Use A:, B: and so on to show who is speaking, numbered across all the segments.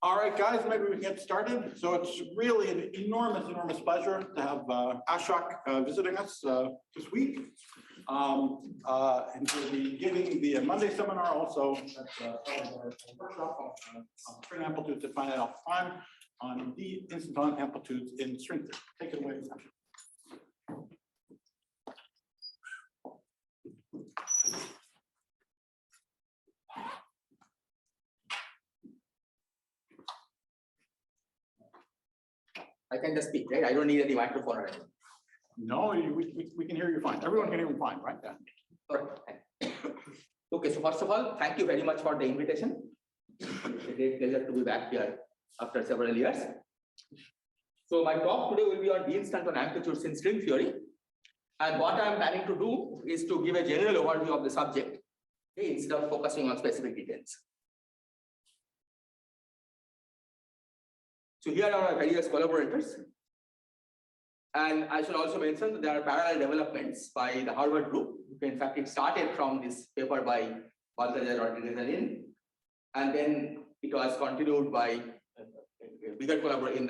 A: All right, guys, maybe we can get started. So it's really an enormous pleasure to have Ashoke visiting us this week. And we'll be giving the Monday seminar also at our workshop on string amplitudes at finite alpha prime on D-instanton amplitudes in string theory. Take it away, Ashoke.
B: I can just speak, right? I don't need any microphone or anything.
A: No, we can hear you fine. Everyone can hear you fine, right? Yeah.
B: Okay, so first of all, thank you very much for the invitation. It's a great pleasure to be back here after several years. So my talk today will be on D-instanton amplitudes in string theory. And what I'm planning to do is to give a general overview of the subject, okay, instead of focusing on specific details. So here are my various collaborators. And I should also mention that there are parallel developments by the Harvard group. In fact, it started from this paper by Balthazar in, and then it was continued by the bigger collaboration.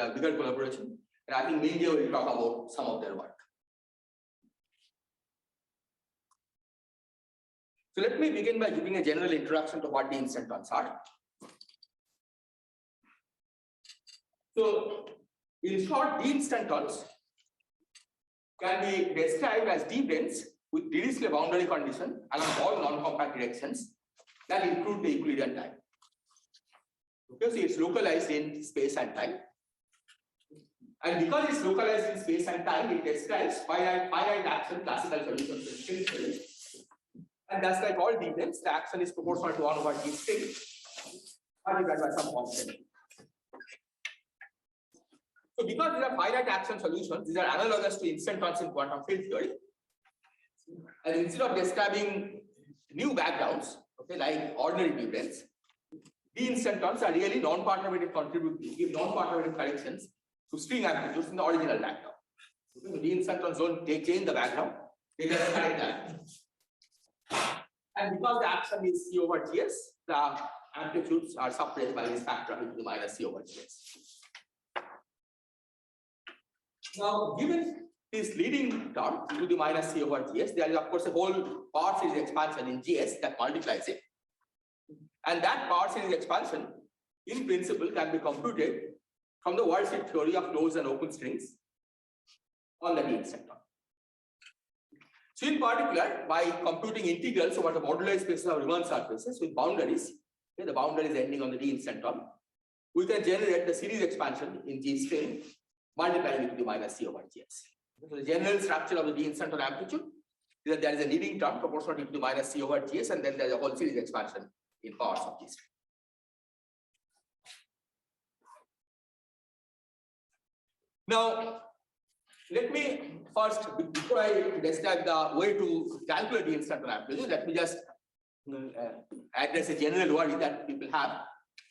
B: And I think Mindy will talk about some of their work. So let me begin by giving a general introduction to what the instantons are. So, in short, D-instanton can be described as D-branes with Dirichlet boundary condition along all non-compact directions that include the Euclidean time. Okay, so it's localized in space and time. And because it's localized in space and time, it describes finite action classical solutions in string theory. And that's like all D-branes, the action is proportional to 1 over D string, multiplied by some constant. So because these are finite action solutions, these are analogous to instantons in quantum field theory. And instead of describing new backgrounds, okay, like ordinary D-branes, D-instantons are really non-perturbative corrections to string amplitudes in the original background. Okay, so D-instantons don't change the background, they just correct that. And because the action is C over Gs, the amplitudes are suppressed by this factor of e to the minus C over Gs. Now, given this leading term e to the minus C over Gs, there is of course a whole power series expansion in Gs that multiplies it. And that power series expansion, in principle, can be computed from the world sheet theory of closed and open strings on the D-instanton. So in particular, by computing integrals over the moduli spaces of Riemann surfaces with boundaries, okay, the boundaries ending on the D-instanton, we can generate the series expansion in G string multiplying it to the minus C over Gs. So the general structure of the D-instanton amplitude is that there is a leading term proportional to the minus C over Gs, and then there is a whole series expansion in powers of G string. Now, let me first, before I describe the way to calculate the D-instanton amplitude, let me just address a general worry that people have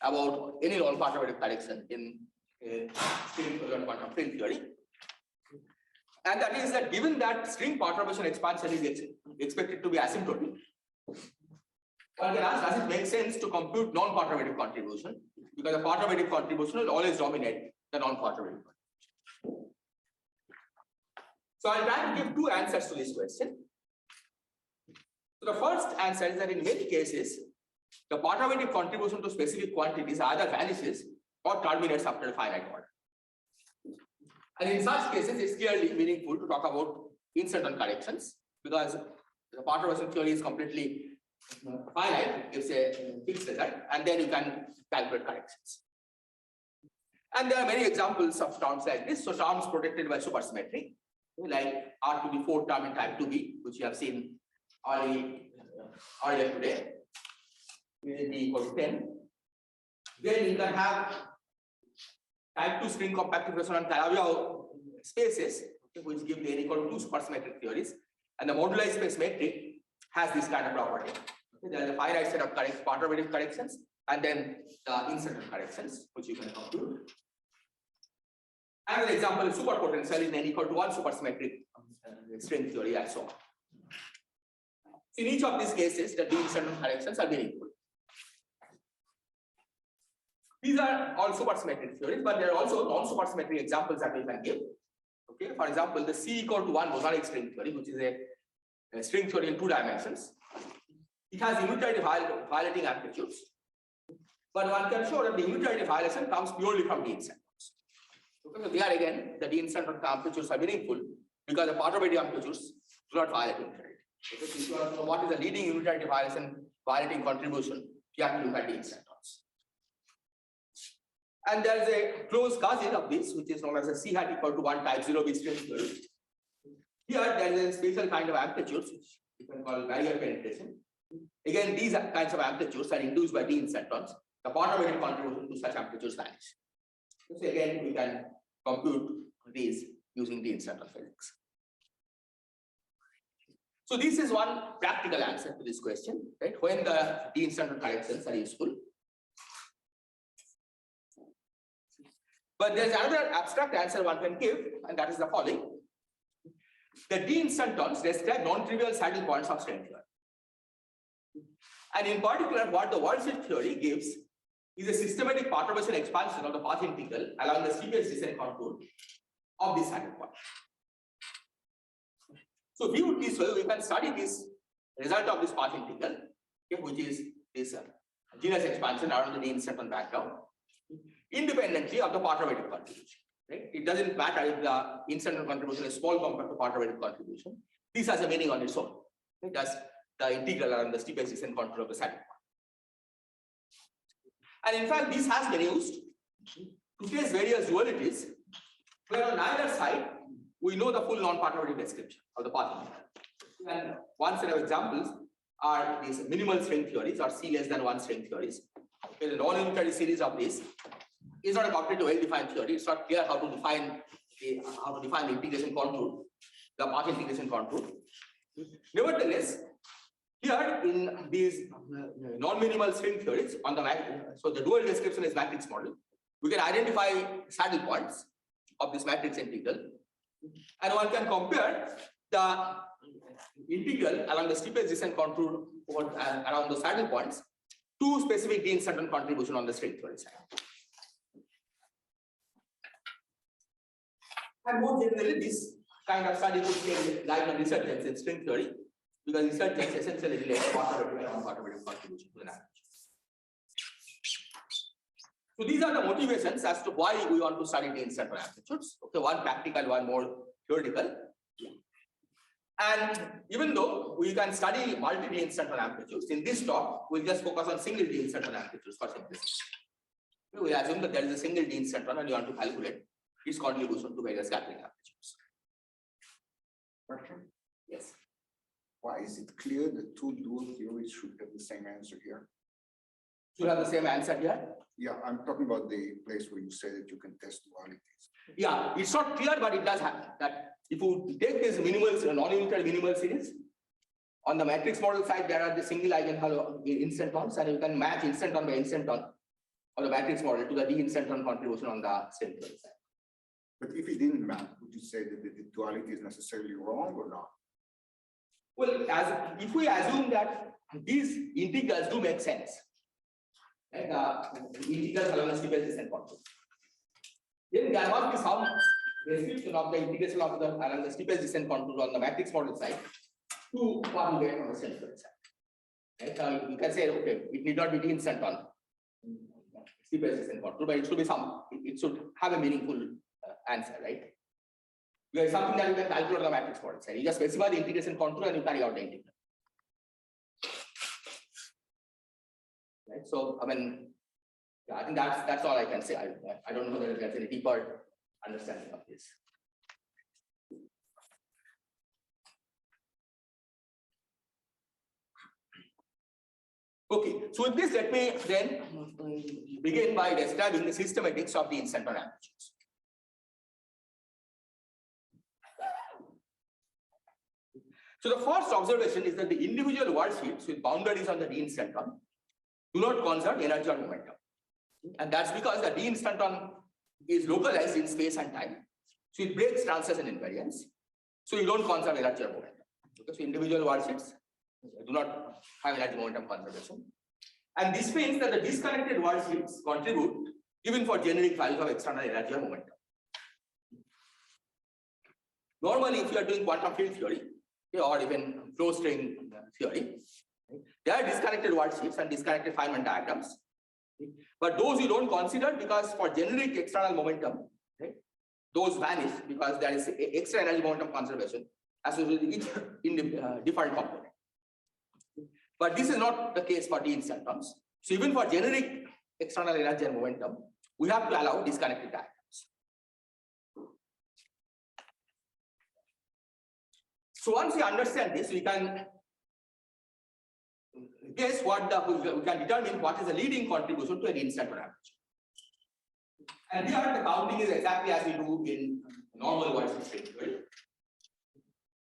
B: about any non-perturbative correction in string quantum field theory. And that is that given that string perturbation expansion is expected to be asymptotic, one can ask, does it make sense to compute non-perturbative contribution? Because the perturbative contribution will always dominate the non-perturbative contribution. So I'll try to give two answers to this question. So the first answer is that in many cases, the perturbative contribution to specific quantities either vanishes or terminates after a finite order. And in such cases, it's clearly meaningful to talk about instanton corrections because the perturbation theory is completely finite, gives a fixed result, and then you can calculate corrections. And there are many examples of terms like this. So terms protected by supersymmetry, like R to the 4th term in type 2b, which you have seen earlier today, with d equals 10. Then you can have type 2 string compactification on Calabi-Yau spaces, which give the n equal to 2 supersymmetric theories. And the moduli space metric has this kind of property. Okay, there is a finite set of perturbative corrections and then the instanton corrections, which you can compute. And an example is superpotential in n equal to 1 supersymmetric string theory and so on. In each of these cases, the D-instanton corrections are meaningful. These are all supersymmetric theories, but there are also non-supersymmetric examples that we can give. Okay, for example, the C equal to 1 bosonic string theory, which is a string theory in 2 dimensions. It has unitary violating amplitudes, but one can show that the unitary violation comes purely from D-instantons. Okay, so there again, the D-instanton amplitudes are meaningful because the perturbative amplitudes do not violate unitary. Okay, so if you want to know what is the leading unitary violating contribution, you have to look at D-instantons. And there is a close cousin of this, which is known as a C hat equal to 1 type 0B string theory. Here, there is a special kind of amplitudes, which you can call barrier penetration. Again, these kinds of amplitudes are induced by D-instantons. The perturbative contribution to such amplitudes vanish. So again, we can compute these using D-instanton physics. So this is one practical answer to this question, right? When the D-instanton corrections are useful. But there's another abstract answer one can give, and that is the following. The D-instantons describe non-trivial saddle points of string theory. And in particular, what the world-shift theory gives is a systematic perturbation expansion of the path integral along the steepest descent contour of this saddle point. So viewed this way, we can study this result of this path integral, okay, which is this genus expansion around the D-instanton background, independently of the perturbative contribution. Right? It doesn't matter if the instanton contribution is small compared to perturbative contribution. This has a meaning on its own. It does the integral around the steepest descent contour of the saddle point. And in fact, this has been used to test various dualities, where on either side we know the full non-perturbative description of the path integral. And one set of examples are these minimal string theories or C less than 1 string theories. Okay, the non-unitary series of this is not a completely well-defined theory. It's not clear how to define the integration contour, the path integration contour. Nevertheless, here in these non-minimal string theories on the so the dual description is matrix model. We can identify saddle points of this matrix integral, and one can compare the integral along the steepest descent contour around the saddle points to specific D-instanton contribution on the string theory side. And more generally, this kind of study would take light on resurgence in string theory, because resurgence essentially relates perturbative and non-perturbative contribution to the language. So these are the motivations as to why we want to study D-instanton amplitudes. Okay, one practical, one more theoretical. And even though we can study multi-D-instanton amplitudes, in this talk we'll just focus on single D-instanton amplitudes for simplicity. We assume that there is a single D-instanton and you want to calculate its contribution to various scattering amplitudes.
C: Question?
B: Yes.
C: Why is it clear that 2 dual theories should have the same answer here?
B: Should have the same answer here?
C: Yeah, I'm talking about the place where you say that you can test dualities.
B: Yeah, it's not clear, but it does happen. That if you take this non-unitary minimal series, on the matrix model side, there are the single eigenvalue instantons, and you can match instanton by instanton on the matrix model to the D-instanton contribution on the string theory side.
C: But if it didn't match, would you say that the duality is necessarily wrong or not?
B: Well, if we assume that these integrals do make sense, and the integrals along the steepest descent contour, then there must be some description of the integration of the along the steepest descent contour on the matrix model side to what we get on the string theory side. Right? You can say, okay, it need not be D-instanton steepest descent contour, but it should be it should have a meaningful answer, right? There is something that you can calculate on the matrix model side. You just specify the integration contour and you carry out the integral. Right? So, I mean, yeah, I think that's all I can say. I don't know whether there's any deeper understanding of this. Okay, so with this, let me then begin by describing the systematics of the instanton amplitudes. So the first observation is that the individual worldsheets with boundaries on the D-instanton do not conserve energy or momentum. And that's because the D-instanton is localized in space and time. So it breaks translation invariance. So you don't conserve energy or momentum. Okay, so individual worldsheets do not have energy momentum conservation. And this means that the disconnected worldsheets contribute even for generic values of external energy or momentum. Normally, if you are doing quantum field theory or even flow string theory, there are disconnected worldsheets and disconnected Feynman diagrams. But those you don't consider because for generic external momentum, right, those vanish because there is extra energy momentum conservation associated with each different component. But this is not the case for D-instantons. So even for generic external energy and momentum, we have to allow disconnected diagrams. So once we understand this, we can guess what we can determine what is the leading contribution to an instanton average. And here the counting is exactly as we do in normal worldsheet string theory.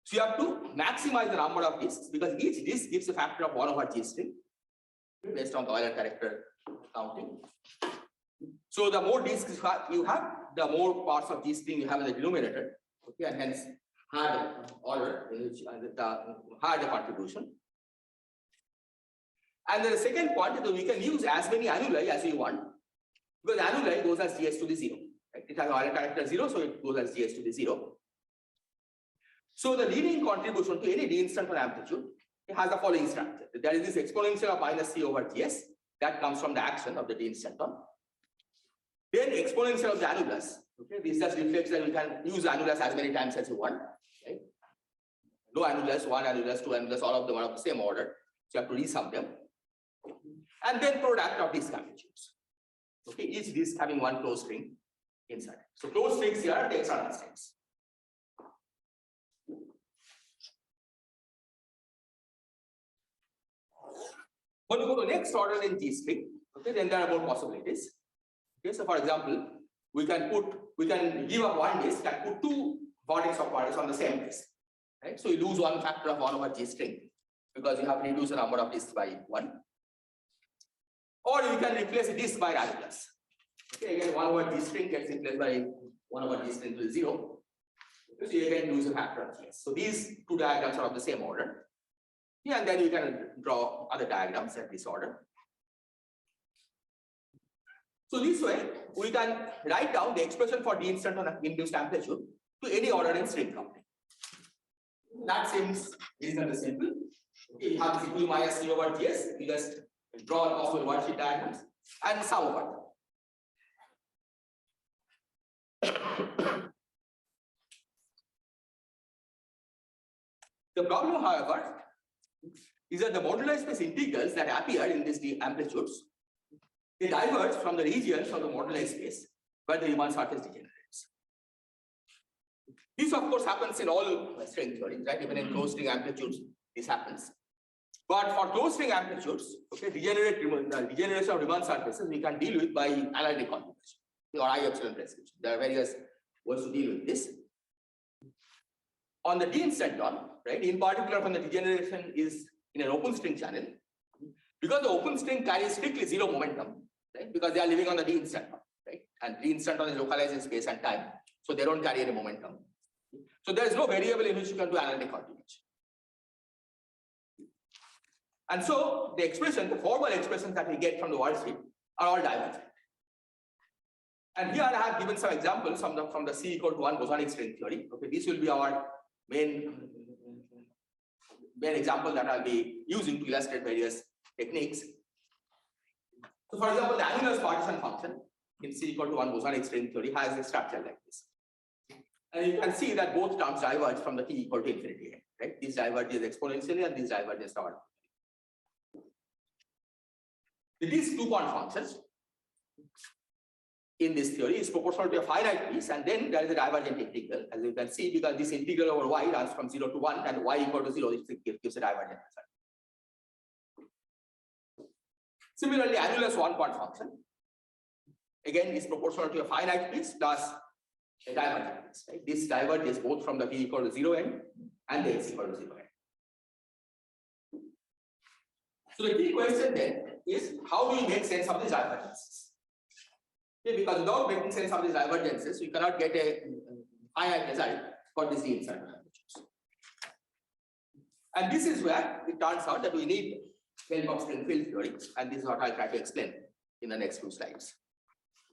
B: So you have to maximize the number of disks because each disk gives a factor of 1 over G string based on the Euler character counting. So the more disks you have, the more parts of G string you have in the denominator. Okay, and hence higher order in which the higher the contribution. And then the second point is that we can use as many annuli as we want because annuli goes as gs to the 0. Right? It has Euler character 0, so it goes as gs to the 0. So the leading contribution to any D-instanton amplitude has the following structure. There is this exponential of minus c over gs that comes from the action of the D-instanton. Then exponential of the annulus. Okay, this just reflects that we can use annulus as many times as you want. Right? No annulus, 1 annulus, 2 annulus, all of them are of the same order. So you have to resum them. And then product of disk amplitudes. Okay, each disk having one closed string inside. So closed strings here are the external strings. When you go to next order in G string, okay, then there are more possibilities. Okay, so for example, we can give up one disk and put 2 vertex operators on the same disk. Right? So you lose one factor of 1 over G string because you have reduced the number of disks by 1. Or you can replace a disk by annulus. Okay, again 1 over G string gets replaced by 1 over G string to 0. So you again lose a factor of G. So these 2 diagrams are of the same order. Yeah, and then you can draw other diagrams at this order. So this way, we can write down the expression for D-instanton induced amplitude to any order in string counting. That seems reasonably simple. Okay, you have this equal minus c over gs. You just draw possible worldsheet diagrams and sum over them. The problem, however, is that the moduli space integrals that appear in these amplitudes, they diverge from the regions of the moduli space where the Riemann surface degenerates. This, of course, happens in all string theories, right? Even in closed string amplitudes, this happens. But for closed string amplitudes, okay, degeneration of Riemann surfaces we can deal with by analytic configuration or I epsilon prescription. There are various ways to deal with this. On the D-instanton, right? In particular, when the degeneration is in an open string channel, because the open string carries strictly 0 momentum, right? Because they are living on the D-instanton, right? And D-instanton is localized in space and time, so they don't carry any momentum. So there is no variable in which you can do analytic configuration. And so the expression, the formal expressions that we get from the worldsheet are all divergent. And here I have given some examples from the C equal to 1 bosonic string theory. Okay, this will be our main example that I'll be using to illustrate various techniques. So for example, the annulus partition function in C equal to 1 bosonic string theory has a structure like this. And you can see that both terms diverge from the t equal to infinity, right? This diverges exponentially and this diverges order. These 2-point functions in this theory is proportional to a finite piece, and then there is a divergent integral, as you can see, because this integral over y runs from 0 to 1 and y equal to 0, it gives a divergent result. Similarly, annulus 1-point function again is proportional to a finite piece plus a divergent piece. Right? This diverges both from the t equal to 0 end and the x equal to 0 end. So the key question then is, how do we make sense of these divergences? Okay, because without making sense of these divergences, we cannot get a finite result for this D-instanton amplitudes. And this is where it turns out that we need help of string field theory, and this is what I'll try to explain in the next few slides.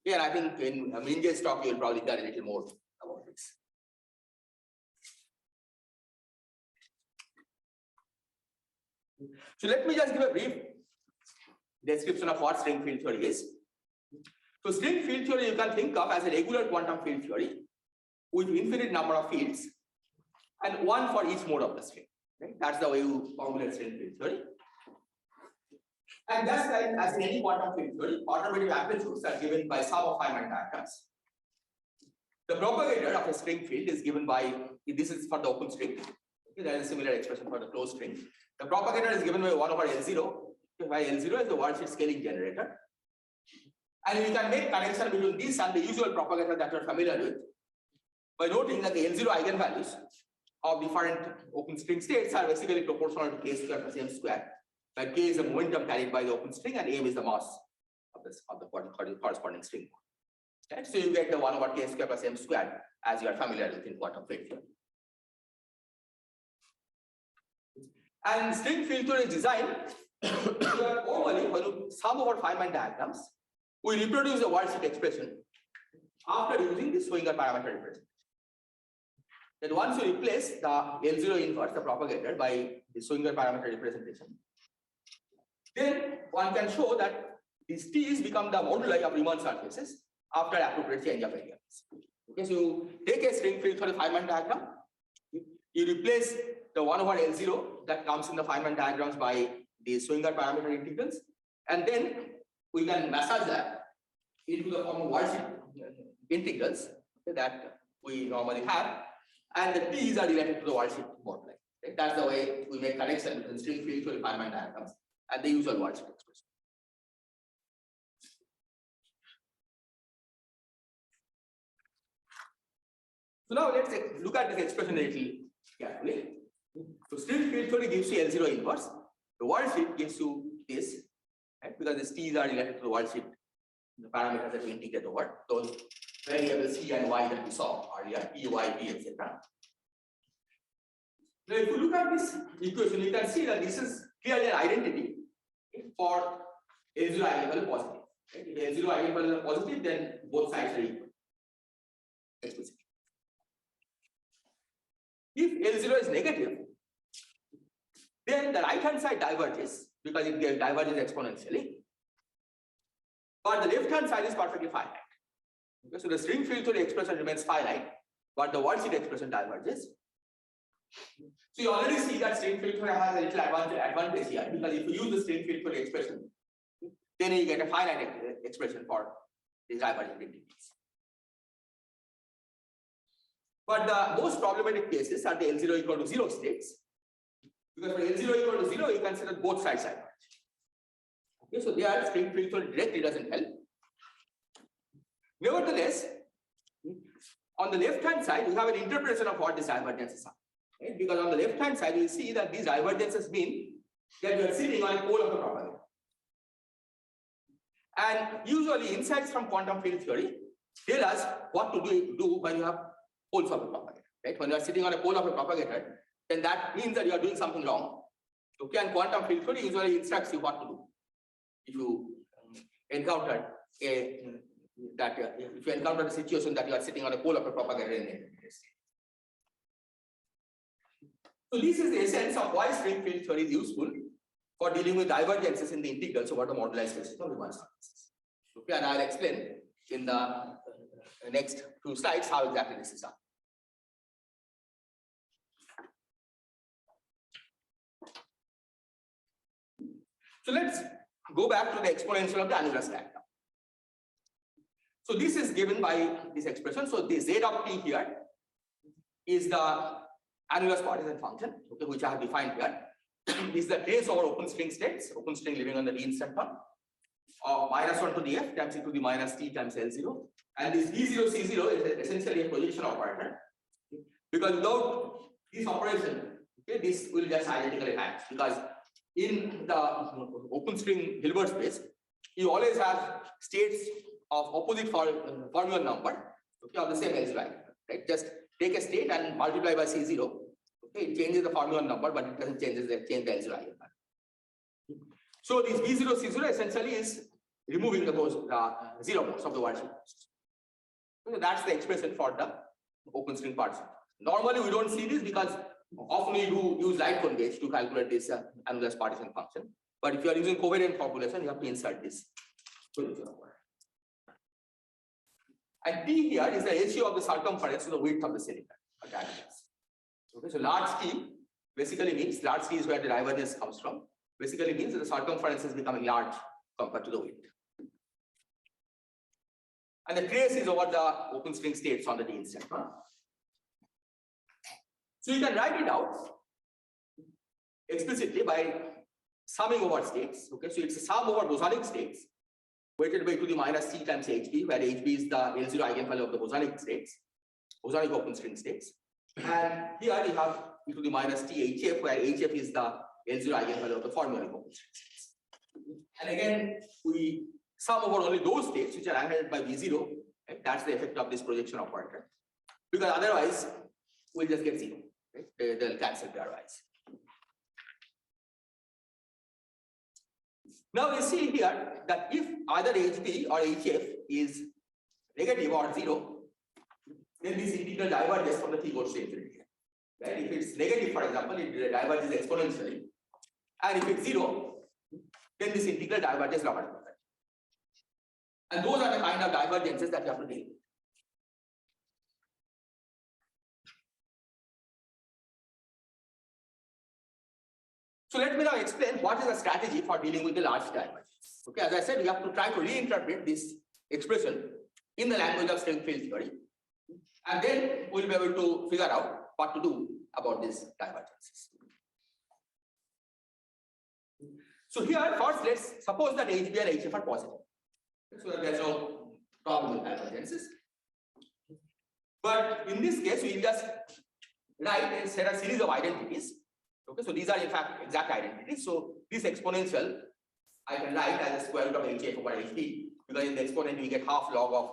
B: Here, I think in Minjay's talk, you'll probably learn a little more about this. So let me just give a brief description of what string field theory is. So string field theory you can think of as a regular quantum field theory with infinite number of fields and one for each mode of the string. Right? That's the way you formulate string field theory. And just like as in any quantum field theory, automatic amplitudes are given by sum of Feynman diagrams. The propagator of a string field is given by, this is for the open string. Okay, there is a similar expression for the closed string. The propagator is given by 1 over L0, where L0 is the worldsheet scaling generator. And you can make connection between this and the usual propagator that you're familiar with by noting that the L0 eigenvalues of different open string states are basically proportional to k square plus m square, where k is the momentum carried by the open string and m is the mass of the corresponding string. Okay? So you get the 1 over k square plus m square as you are familiar with in quantum field theory. And string field theory is designed normally when you sum over Feynman diagrams, we reproduce the worldsheet expression after using the Swinger parameter representation. Then once you replace the L0 inverse, the propagator, by the Swinger parameter representation, then one can show that these T's become the moduli of Riemann surfaces after appropriate change of variables. Okay, so you take a string field theory Feynman diagram, you replace the 1 over L0 that comes in the Feynman diagrams by the Swinger parameter integrals, and then we can massage that into the form of worldsheet integrals that we normally have, and the T's are related to the worldsheet moduli. Right? That's the way we make connection between string field theory Feynman diagrams and the usual worldsheet expression. So now let's look at this expression a little carefully. So string field theory gives you L0 inverse. The worldsheet gives you this, right? Because these T's are related to the worldsheet, the parameters that we integrate over, those variables C and Y that we saw earlier, E, Y, P, etc. Now, if you look at this equation, you can see that this is clearly an identity for L0 eigenvalue positive. Right? If L0 eigenvalue is positive, then both sides are equal. Explicitly. If L0 is negative, then the right hand side diverges because it diverges exponentially. But the left hand side is perfectly finite. Okay, so the string field theory expression remains finite, but the worldsheet expression diverges. So you already see that string field theory has a little advantage here, because if you use the string field theory expression, then you get a finite expression for these divergent integrals. But the most problematic cases are the L0 equal to 0 states, because for L0 equal to 0, you can say that both sides diverge. Okay, so there string field theory directly doesn't help. Nevertheless, on the left hand side, we have an interpretation of what these divergences are. Right? Because on the left hand side, you see that these divergences mean that you are sitting on a pole of the propagator. And usually insights from quantum field theory tell us what to do when you have poles of a propagator. Right? When you are sitting on a pole of a propagator, then that means that you are doing something wrong. Okay, and quantum field theory usually instructs you what to do. If you encounter a situation that you are sitting on a pole of a propagator in a state. So this is the essence of why string field theory is useful for dealing with divergences in the integrals over the moduli spaces of Riemann surfaces. Okay, and I'll explain in the next few slides how exactly this is done. So let's go back to the exponential of the annulus diagram. So this is given by this expression. So the z of t here is the annulus partisan function, okay, which I have defined here. This is the trace over open string states, open string living on the D-instanton of -1 to the f times e to the minus t times L0. And this B0 C0 is essentially a projection operator, because without this operation, okay, this will just identically match, because in the open string Hilbert space, you always have states of opposite fermion number, okay, of the same L0, right? Just take a state and multiply by C0. Okay, it changes the fermion number, but it doesn't change the L0. So this B0, C0 essentially is removing the zero modes of the world. So that's the expression for the open string partition. Normally we don't see this because often we do use light cone gauge to calculate this annulus partition function. But if you are using covariant population, you have to insert this. And T here is the ratio of the circumference to the width of the cylinder. Okay, so large T basically means large T is where the divergence comes from. Basically means that the circumference is becoming large compared to the width. And the trace is over the open string states on the D-instanton. So you can write it out explicitly by summing over states. Okay, so it's a sum over bosonic states weighted by e to the minus C times HB, where HB is the L0 eigenvalue of the bosonic states, bosonic open string states. And here you have e to the minus T HF, where HF is the L0 eigenvalue of the fermionic open string states. And again, we sum over only those states which are anchored by B0. Right? That's the effect of this projection operator. Because otherwise, we'll just get zero. Right? They'll cancel pairwise. Now we see here that if either HB or HF is negative or zero, then this integral diverges from the T goes to infinity. Right? If it's negative, for example, it diverges exponentially. And if it's zero, then this integral diverges logarithmically. And those are the kind of divergences that you have to deal with. So let me now explain what is the strategy for dealing with the large divergence. Okay, as I said, we have to try to reinterpret this expression in the language of string field theory, and then we'll be able to figure out what to do about these divergences. So here, first, let's suppose that HB and HF are positive, so that there's no problem with divergences. But in this case, we'll just write and set a series of identities. Okay, so these are in fact exact identities. So this exponential I can write as a square root of HF over HB, because in the exponent we get half log of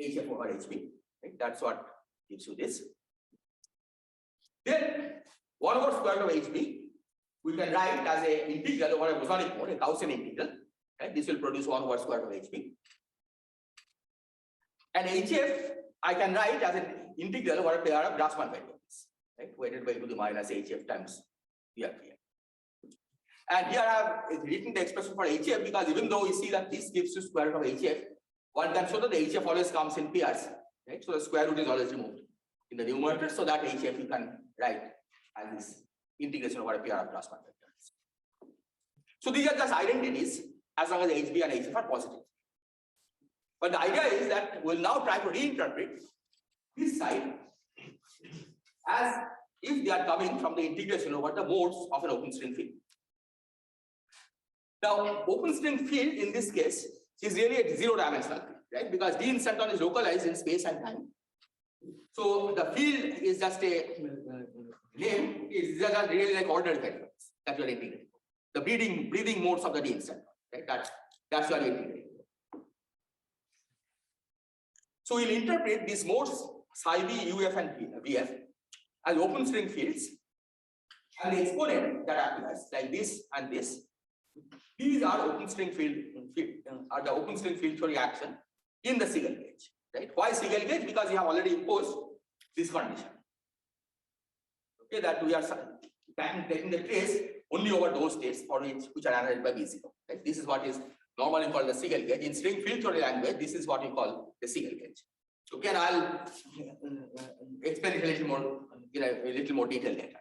B: HF over HB. Right? That's what gives you this. Then 1 over square root of HB we can write as an integral over a bosonic mode, a Gaussian integral. Right? This will produce 1 over square root of HB. And HF I can write as an integral over a pair of Grassmann variables. Right, weighted by e to the minus HF times VRPM. And here I have written the expression for HF because even though we see that this gives you square root of HF, one can show that the HF always comes in pairs. Right? So the square root is always removed in the numerator, so that HF you can write as this integration over a pair of Grassmann vectors. So these are just identities as long as HB and HF are positive. But the idea is that we'll now try to reinterpret this side as if they are coming from the integration over the modes of an open string field. Now, open string field in this case is really a zero-dimensional field, right? Because D-instanton is localized in space and time. So the field is just a name, is just really like ordinary vectors that you are integrating. The breathing modes of the D-instanton, right? That's what you are integrating. So we'll interpret these modes psi b, uf, and vf as open string fields, and the exponent that appears like this and this. These are open string field are the open string field theory action in the Siegel gauge. Right? Why Siegel gauge? Because you have already imposed this condition. Okay, that we are taking the trace only over those states for which are analyzed by B0. Right? This is what is normally called the Siegel gauge. In string field theory language, this is what we call the Siegel gauge. Okay, and I'll explain it a little more in a little more detail later.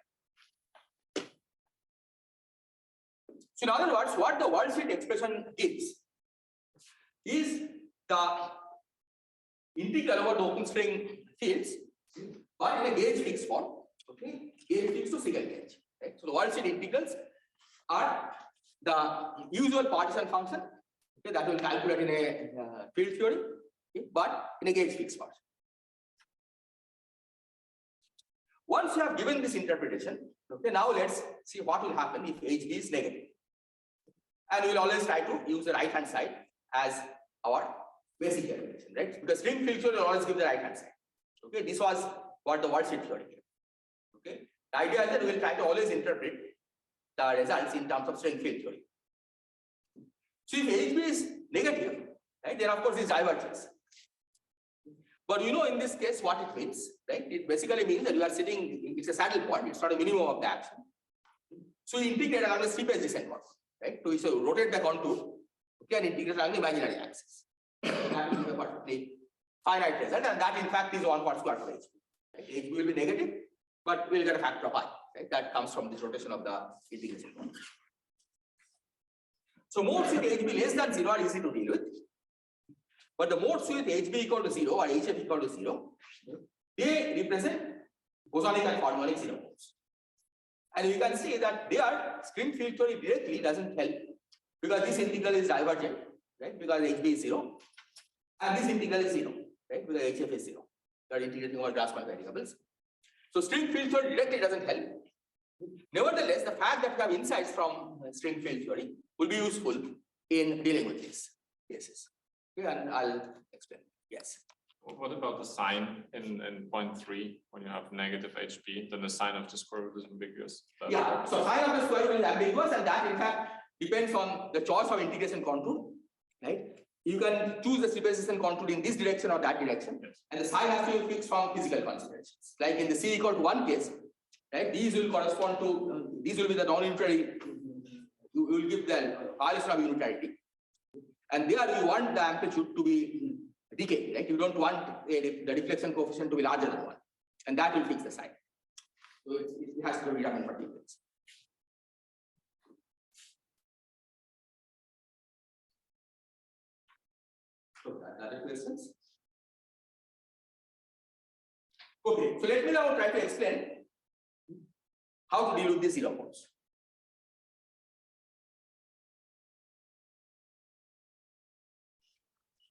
B: So in other words, what the world sheet expression gives is the integral over the open string fields, but in a gauge fixed form. Okay, gauge fixed to Siegel gauge. Right? So the world sheet integrals are the usual partition function, okay, that will calculate in a field theory, okay, but in a gauge fixed form. Once you have given this interpretation, okay, now let's see what will happen if HB is negative. And we'll always try to use the right hand side as our basic derivation, right? Because string field theory will always give the right hand side. Okay, this was what the world sheet theory gave. Okay, the idea is that we will try to always interpret the results in terms of string field theory. So if HB is negative, right, then of course it's divergence. But in this case, what it means, right? It basically means that you are sitting, it's a saddle point, it's not a minimum of the action. So you integrate along the steepest descent contour, right? So you rotate the contour, you can integrate along the imaginary axis. That will be a perfectly finite result, and that in fact is 1 part square of HB. Right? HB will be negative, but we'll get a factor of I, right? That comes from this rotation of the integration contour. So modes with HB less than 0 are easy to deal with. But the modes with HB equal to 0 or HF equal to 0, they represent bosonic and harmonic zero modes. And you can see that their string field theory directly doesn't help because this integral is divergent, right? Because HB is 0, and this integral is 0, right? Because HF is 0. You are integrating over Grassmann variables. So string field theory directly doesn't help. Nevertheless, the fact that we have insights from string field theory will be useful in dealing with these cases. Okay, and I'll explain. Yes.
D: What about the sign in point 3 when you have negative HB? Then the sign of the square root is ambiguous.
B: Yeah, so sign of the square root is ambiguous, and that in fact depends on the choice of integration contour, right? You can choose the separation contour in this direction or that direction, yes. And the sign has to be fixed from physical considerations. Like in the C equal to 1 case, right? These will correspond to, these will be the non-unitary, you will give the violation of unitarity. And there you want the amplitude to be decay, right? You don't want the deflection coefficient to be larger than 1. And that will fix the sign. So it has to be done in particulars. So other questions? Okay, so let me now try to explain how to deal with these zero modes.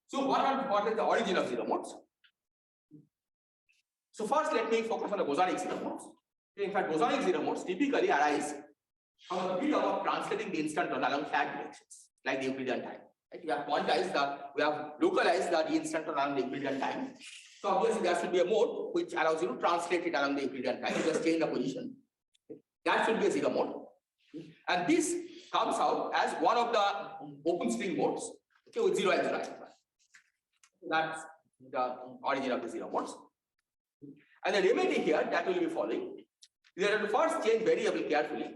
B: So what is the origin of zero modes? So first let me focus on the bosonic zero modes. In fact, bosonic zero modes typically arise from the freedom of translating the instanton along flat directions, like the Euclidean time. Right? We have quantized we have localized the D-instanton along the Euclidean time. So obviously there should be a mode which allows you to translate it along the Euclidean time. You just change the position. That should be a zero mode. And this comes out as one of the open string modes, okay, with 0 and 0. That's the origin of the zero modes. And the remedy here that will be following. You have to first change variable carefully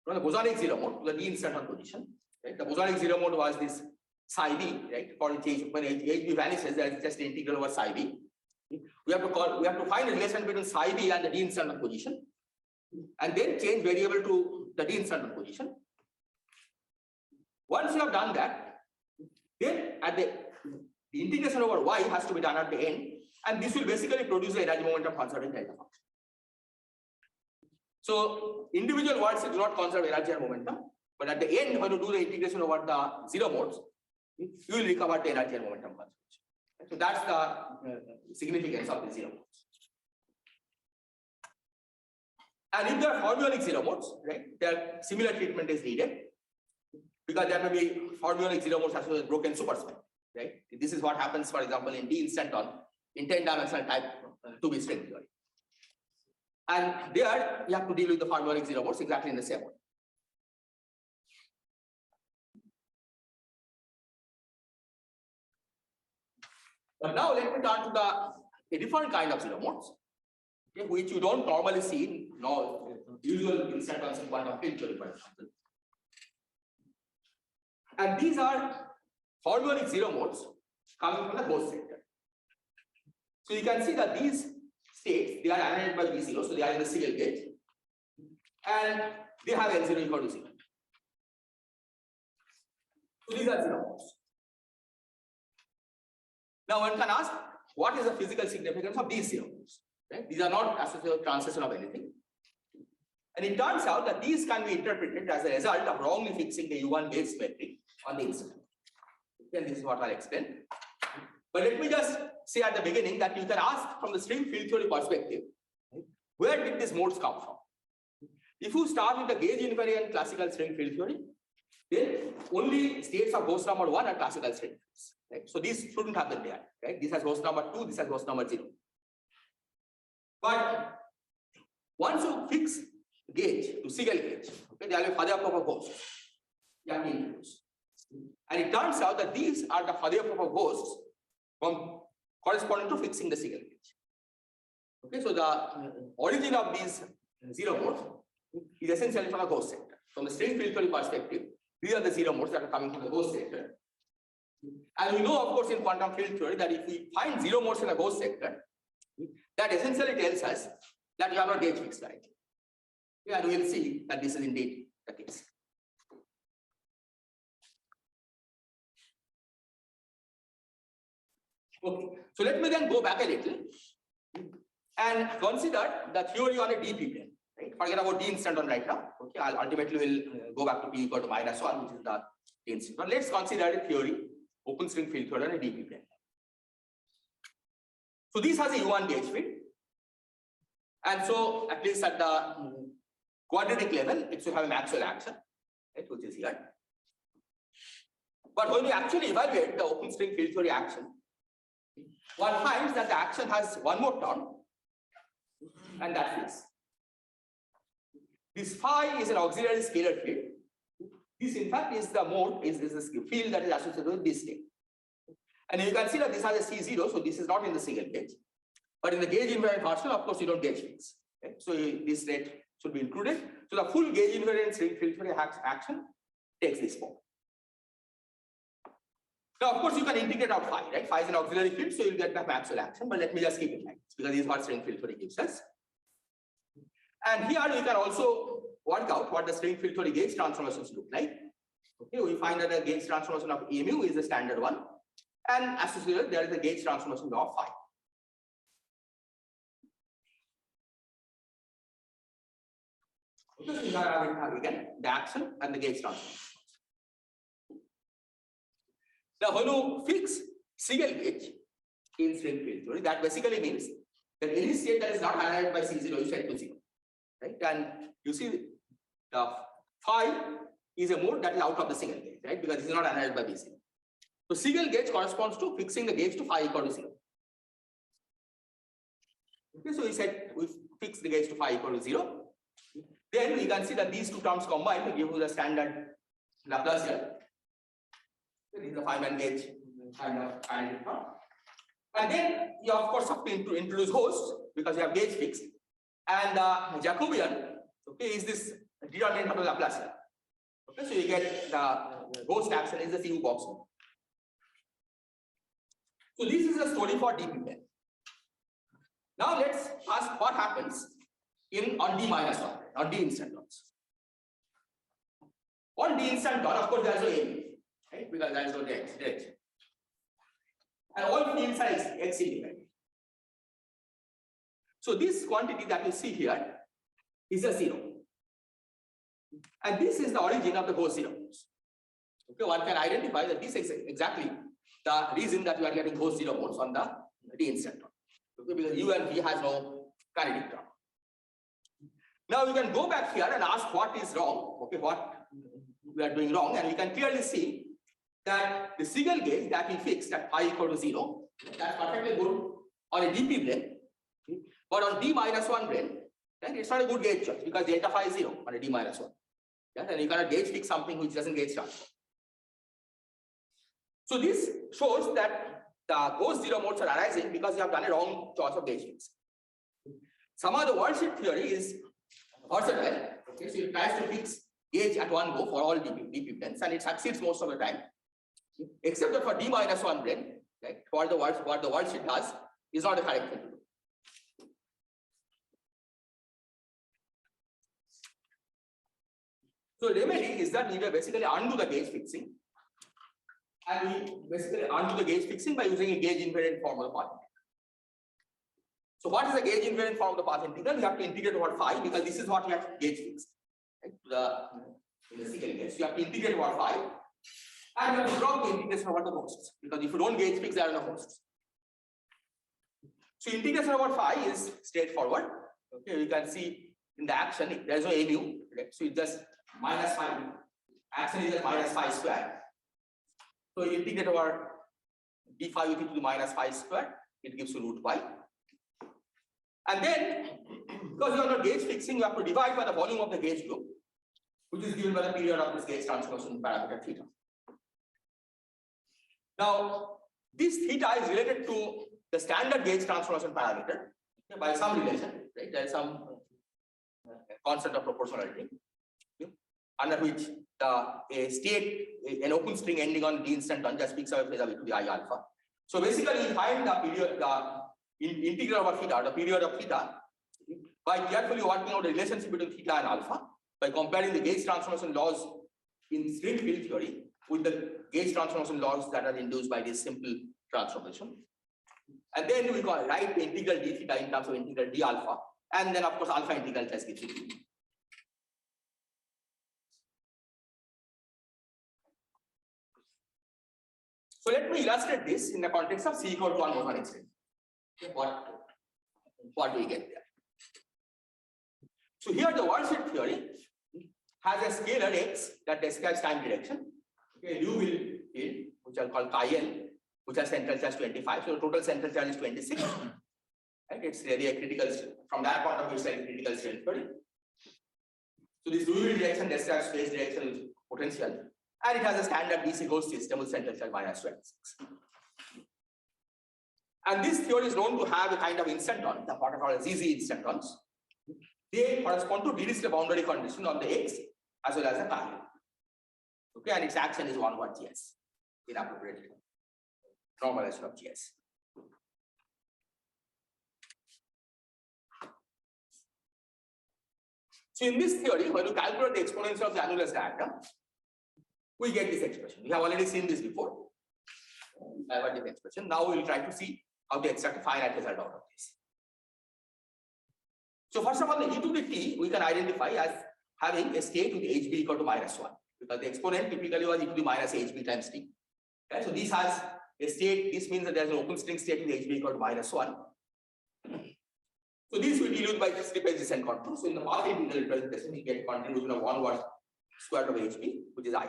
B: from the bosonic zero mode to the D-instanton position. Right? The bosonic zero mode was this psi b, right? For change when HB vanishes, there is just the integral over psi b. We have to find a relation between psi b and the D-instanton position, and then change variable to the D-instanton position. Once you have done that, then at the integration over y has to be done at the end, and this will basically produce the energy momentum conserving delta function. So individual words do not conserve energy and momentum, but at the end, when you do the integration over the zero modes, you will recover the energy and momentum conservation. So that's the significance of the zero modes. And if there are fermionic zero modes, right, there similar treatment is needed because there may be fermionic zero modes associated with broken superspace. Right? This is what happens, for example, in D-instanton in 10-dimensional type 2B string theory. And there you have to deal with the fermionic zero modes exactly in the same way. But now let me turn to a different kind of zero modes, okay, which you don't normally see in usual instantons in quantum field theory, for example. And these are fermionic zero modes coming from the ghost sector. So you can see that these states, they are animated by B0, so they are in the single gauge, and they have N0 equal to 0. So these are zero modes. Now one can ask, what is the physical significance of these zero modes? Right? These are not associated with translation of anything. And it turns out that these can be interpreted as a result of wrongly fixing the U1 gauge symmetry on the instanton. And this is what I'll explain. But let me just say at the beginning that you can ask from the string field theory perspective, where did these modes come from? If you start with the gauge invariant classical string field theory, then only states of ghost number 1 are classical string fields. Right? So these shouldn't have been there. Right? This has ghost number 2, this has ghost number 0. But once you fix gauge to single gauge, okay, there will be further proper ghosts you have to introduce. And it turns out that these are the Fourier-Popov ghosts from corresponding to fixing the single gauge. Okay, so the origin of these zero modes is essentially from a ghost sector. From the string field theory perspective, these are the zero modes that are coming from the ghost sector. And we know, of course, in quantum field theory that if we find zero modes in a ghost sector, that essentially tells us that you have not gauge fixed right. Yeah, and we will see that this is indeed the case. Okay, so let me then go back a little and consider the theory on a DP plane. Right? Forget about D-instanton right now. Okay, I'll ultimately will go back to P equal to -1, which is the D-instanton. Let's consider a theory, open string field theory on a DP plane. So this has a U1 gauge field, and so at least at the quadratic level, it should have a Maxwell action, right, which is here. But when we actually evaluate the open string field theory action, one finds that the action has one more term, and that is this phi is an auxiliary scalar field. This, in fact, is the mode, is this field that is associated with this thing. And you can see that this has a C0, so this is not in the single gauge. But in the gauge invariant version, of course, you don't gauge fix. Okay? So this rate should be included. So the full gauge invariant string field theory action takes this form. Now, of course, you can integrate out phi, right? Phi is an auxiliary field, so you'll get the Maxwell action, but let me just keep it like this because this is what string field theory gives us. And here we can also work out what the string field theory gauge transformations look like. Okay, we find that the gauge transformation of mu is the standard one, and associated there is the gauge transformation of phi. Okay, so here I will have again the action and the gauge transformation. Now, when you fix single gauge in string field theory, that basically means that any state that is not analyzed by C0, you set to 0. Right? And you see the phi is a mode that is out of the single gauge, right? Because it's not analyzed by B0. So single gauge corresponds to fixing the gauge to phi equal to 0. Okay, so we fix the gauge to phi equal to 0. Then we can see that these two terms combined to give you the standard Laplacian. This is the Feynman gauge kind of term. And then you of course have to introduce hosts because you have gauge fixed. And Jacobian, okay, is this determinant of the Laplacian. Okay, so you get the host action is the CU box. So this is the story for DP plane. Now let's ask what happens on D-1, on D-instantons. On D-instanton, of course, there is no AB, right? Because there is no edge. And all fields are X independent. So this quantity that you see here is a 0. And this is the origin of the ghost zero modes. Okay, one can identify that this is exactly the reason that you are getting ghost zero modes on the D-instanton. Okay, because U and V has no kinetic term. Now we can go back here and ask what is wrong, okay, what we are doing wrong, and we can clearly see that the single gauge that we fixed at phi equal to 0, that's perfectly good on a DP plane, but on D-1 plane, then it's not a good gauge choice because delta phi is 0 on a D-1. Yeah, and you cannot gauge fix something which doesn't gauge transform. So this shows that the ghost zero modes are arising because you have done a wrong choice of gauge fix. Somehow the world-shift theory is versatile. Okay, so it tries to fix gauge at one go for all DP planes, and it succeeds most of the time, except that for D-1 plane, like what the world-shift does is not the correct thing to do. So the remedy is that we basically undo the gauge fixing, and we basically undo the gauge fixing by using a gauge invariant form of the path integral. So what is the gauge invariant form of the path integral? We have to integrate over phi because this is what we have gauge fixed. Right? In the single gauge, you have to integrate over phi, and you have to drop the integration over the hosts because if you don't gauge fix, there are no hosts. So integration over phi is straightforward. Okay, you can see in the action there is no mu. Right? So it's just minus phi. Action is just minus phi square. So you integrate over d phi with e to the minus phi square, it gives you root pi. And then, because you are not gauge fixing, you have to divide by the volume of the gauge group, which is given by the period of this gauge transformation parameter theta. Now, this theta is related to the standard gauge transformation parameter by some relation, right? There is some constant of proportionality, under which a state, an open string ending on D-instanton just picks up phase to the I alpha. So basically, we find the period, the integral over theta, the period of theta, by carefully working out the relationship between theta and alpha, by comparing the gauge transformation laws in string field theory with the gauge transformation laws that are induced by this simple transformation. And then we write the integral d theta in terms of integral d alpha, and then of course alpha integral just gives it. So let me illustrate this in the context of C equal to 1 boson extension. What do we get there? So here the worldsheet theory has a scalar x that describes time direction. Okay, Liouville field, which I'll call chi L, which has central charge 25. So the total central charge is 26. Right? It's really a critical, from that point of view, it's a critical strength theory. So this Liouville direction describes phase direction with potential, and it has a standard DC ghost system with central charge minus 26. And this theory is known to have a kind of instanton, the what are called ZZ instantons. They correspond to D-instanton boundary condition on the X as well as the chi. Okay, and its action is 1 over GS in appropriate normalization of GS. So in this theory, when you calculate the exponential of the annulus diagram, we get this expression. We have already seen this before. Divergent expression. Now we will try to see how to extract a finite result out of this. So first of all, the e to the t we can identify as having a state with hb equal to -1, because the exponent typically was e to the minus hb times t. Okay, so this has a state. This means that there is an open string state with hb equal to -1. So this we deal with by slippage descent contour. So in the path integral representation, we get contribution of 1 over square root of hb, which is I.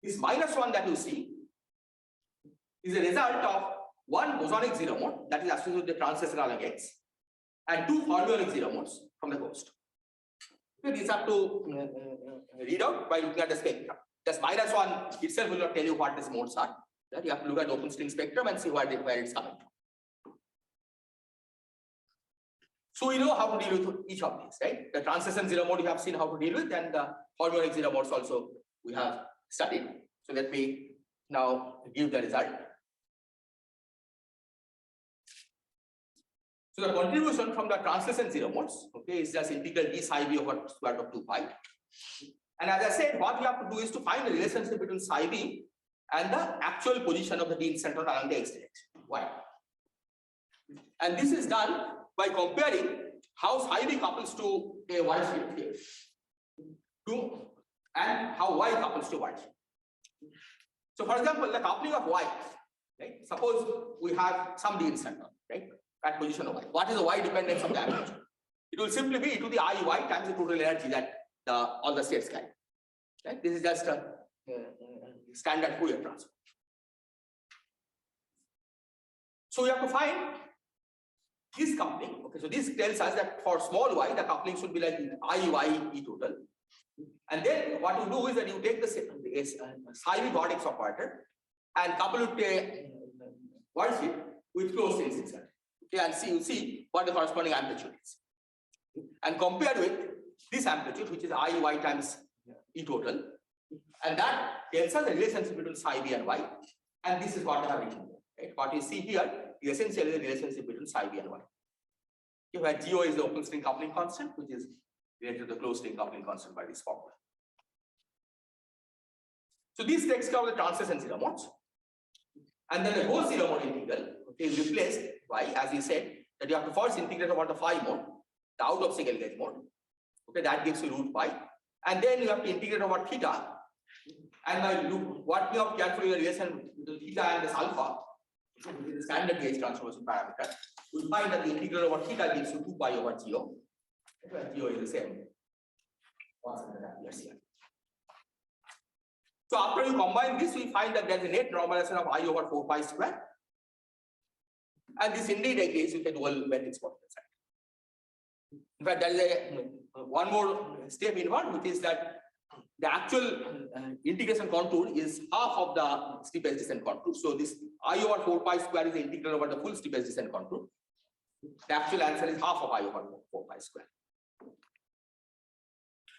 B: This -1 that you see is a result of one bosonic zero mode that is associated with the translation along X, and 2 fermionic zero modes from the ghost. So these have to read out by looking at the spectrum. Just -1 itself will not tell you what these modes are. Right? You have to look at the open string spectrum and see where it's coming from. So we know how to deal with each of these, right? The translation zero mode you have seen how to deal with, and the fermionic zero modes also we have studied. So let me now give the result. So the contribution from the translation zero modes, okay, is just integral d psi b over square root of 2 pi. And as I said, what we have to do is to find the relationship between psi b and the actual position of the d-instanton along the x direction. Why? And this is done by comparing how psi b couples to a y shift here, and how y couples to y. So for example, the coupling of y, right? Suppose we have some d-instanton, right? At position of y. What is the y dependence of the amplitude? It will simply be to the I times the total energy that all the states carry. Right? This is just a standard Fourier transform. So we have to find this coupling. Okay, so this tells us that for small y, the coupling should be like I e total. And then what you do is that you take the psi b vortex operator and couple it to a worldsheet with closed strings inside. Okay, and you see what the corresponding amplitude is, and compare with this amplitude, which is I times e total, and that tells us the relationship between psi b and y, and this is what I have written. Right? What you see here is essentially the relationship between psi b and y. Okay, where GO is the open string coupling constant, which is related to the closed string coupling constant by this formula. So this takes care of the translation zero modes, and then the whole zero mode integral, okay, is replaced by, as we said, that you have to first integrate over the phi mode, the out of single gauge mode. Okay, that gives you root pi, and then you have to integrate over theta, and by working out carefully the relation between theta and this alpha, which is the standard gauge transformation parameter, we find that the integral over theta gives you 2 pi over GO. GO is the same constant that appears here. So after you combine this, we find that there is a net normalization of I over 4 pi square. And this indeed agrees with a dual matrix potential. In fact, there is one more step involved, which is that the actual integration contour is half of the steepest descent contour. So this I over 4 pi square is the integral over the full steepest descent contour. The actual answer is half of I over 4 pi square.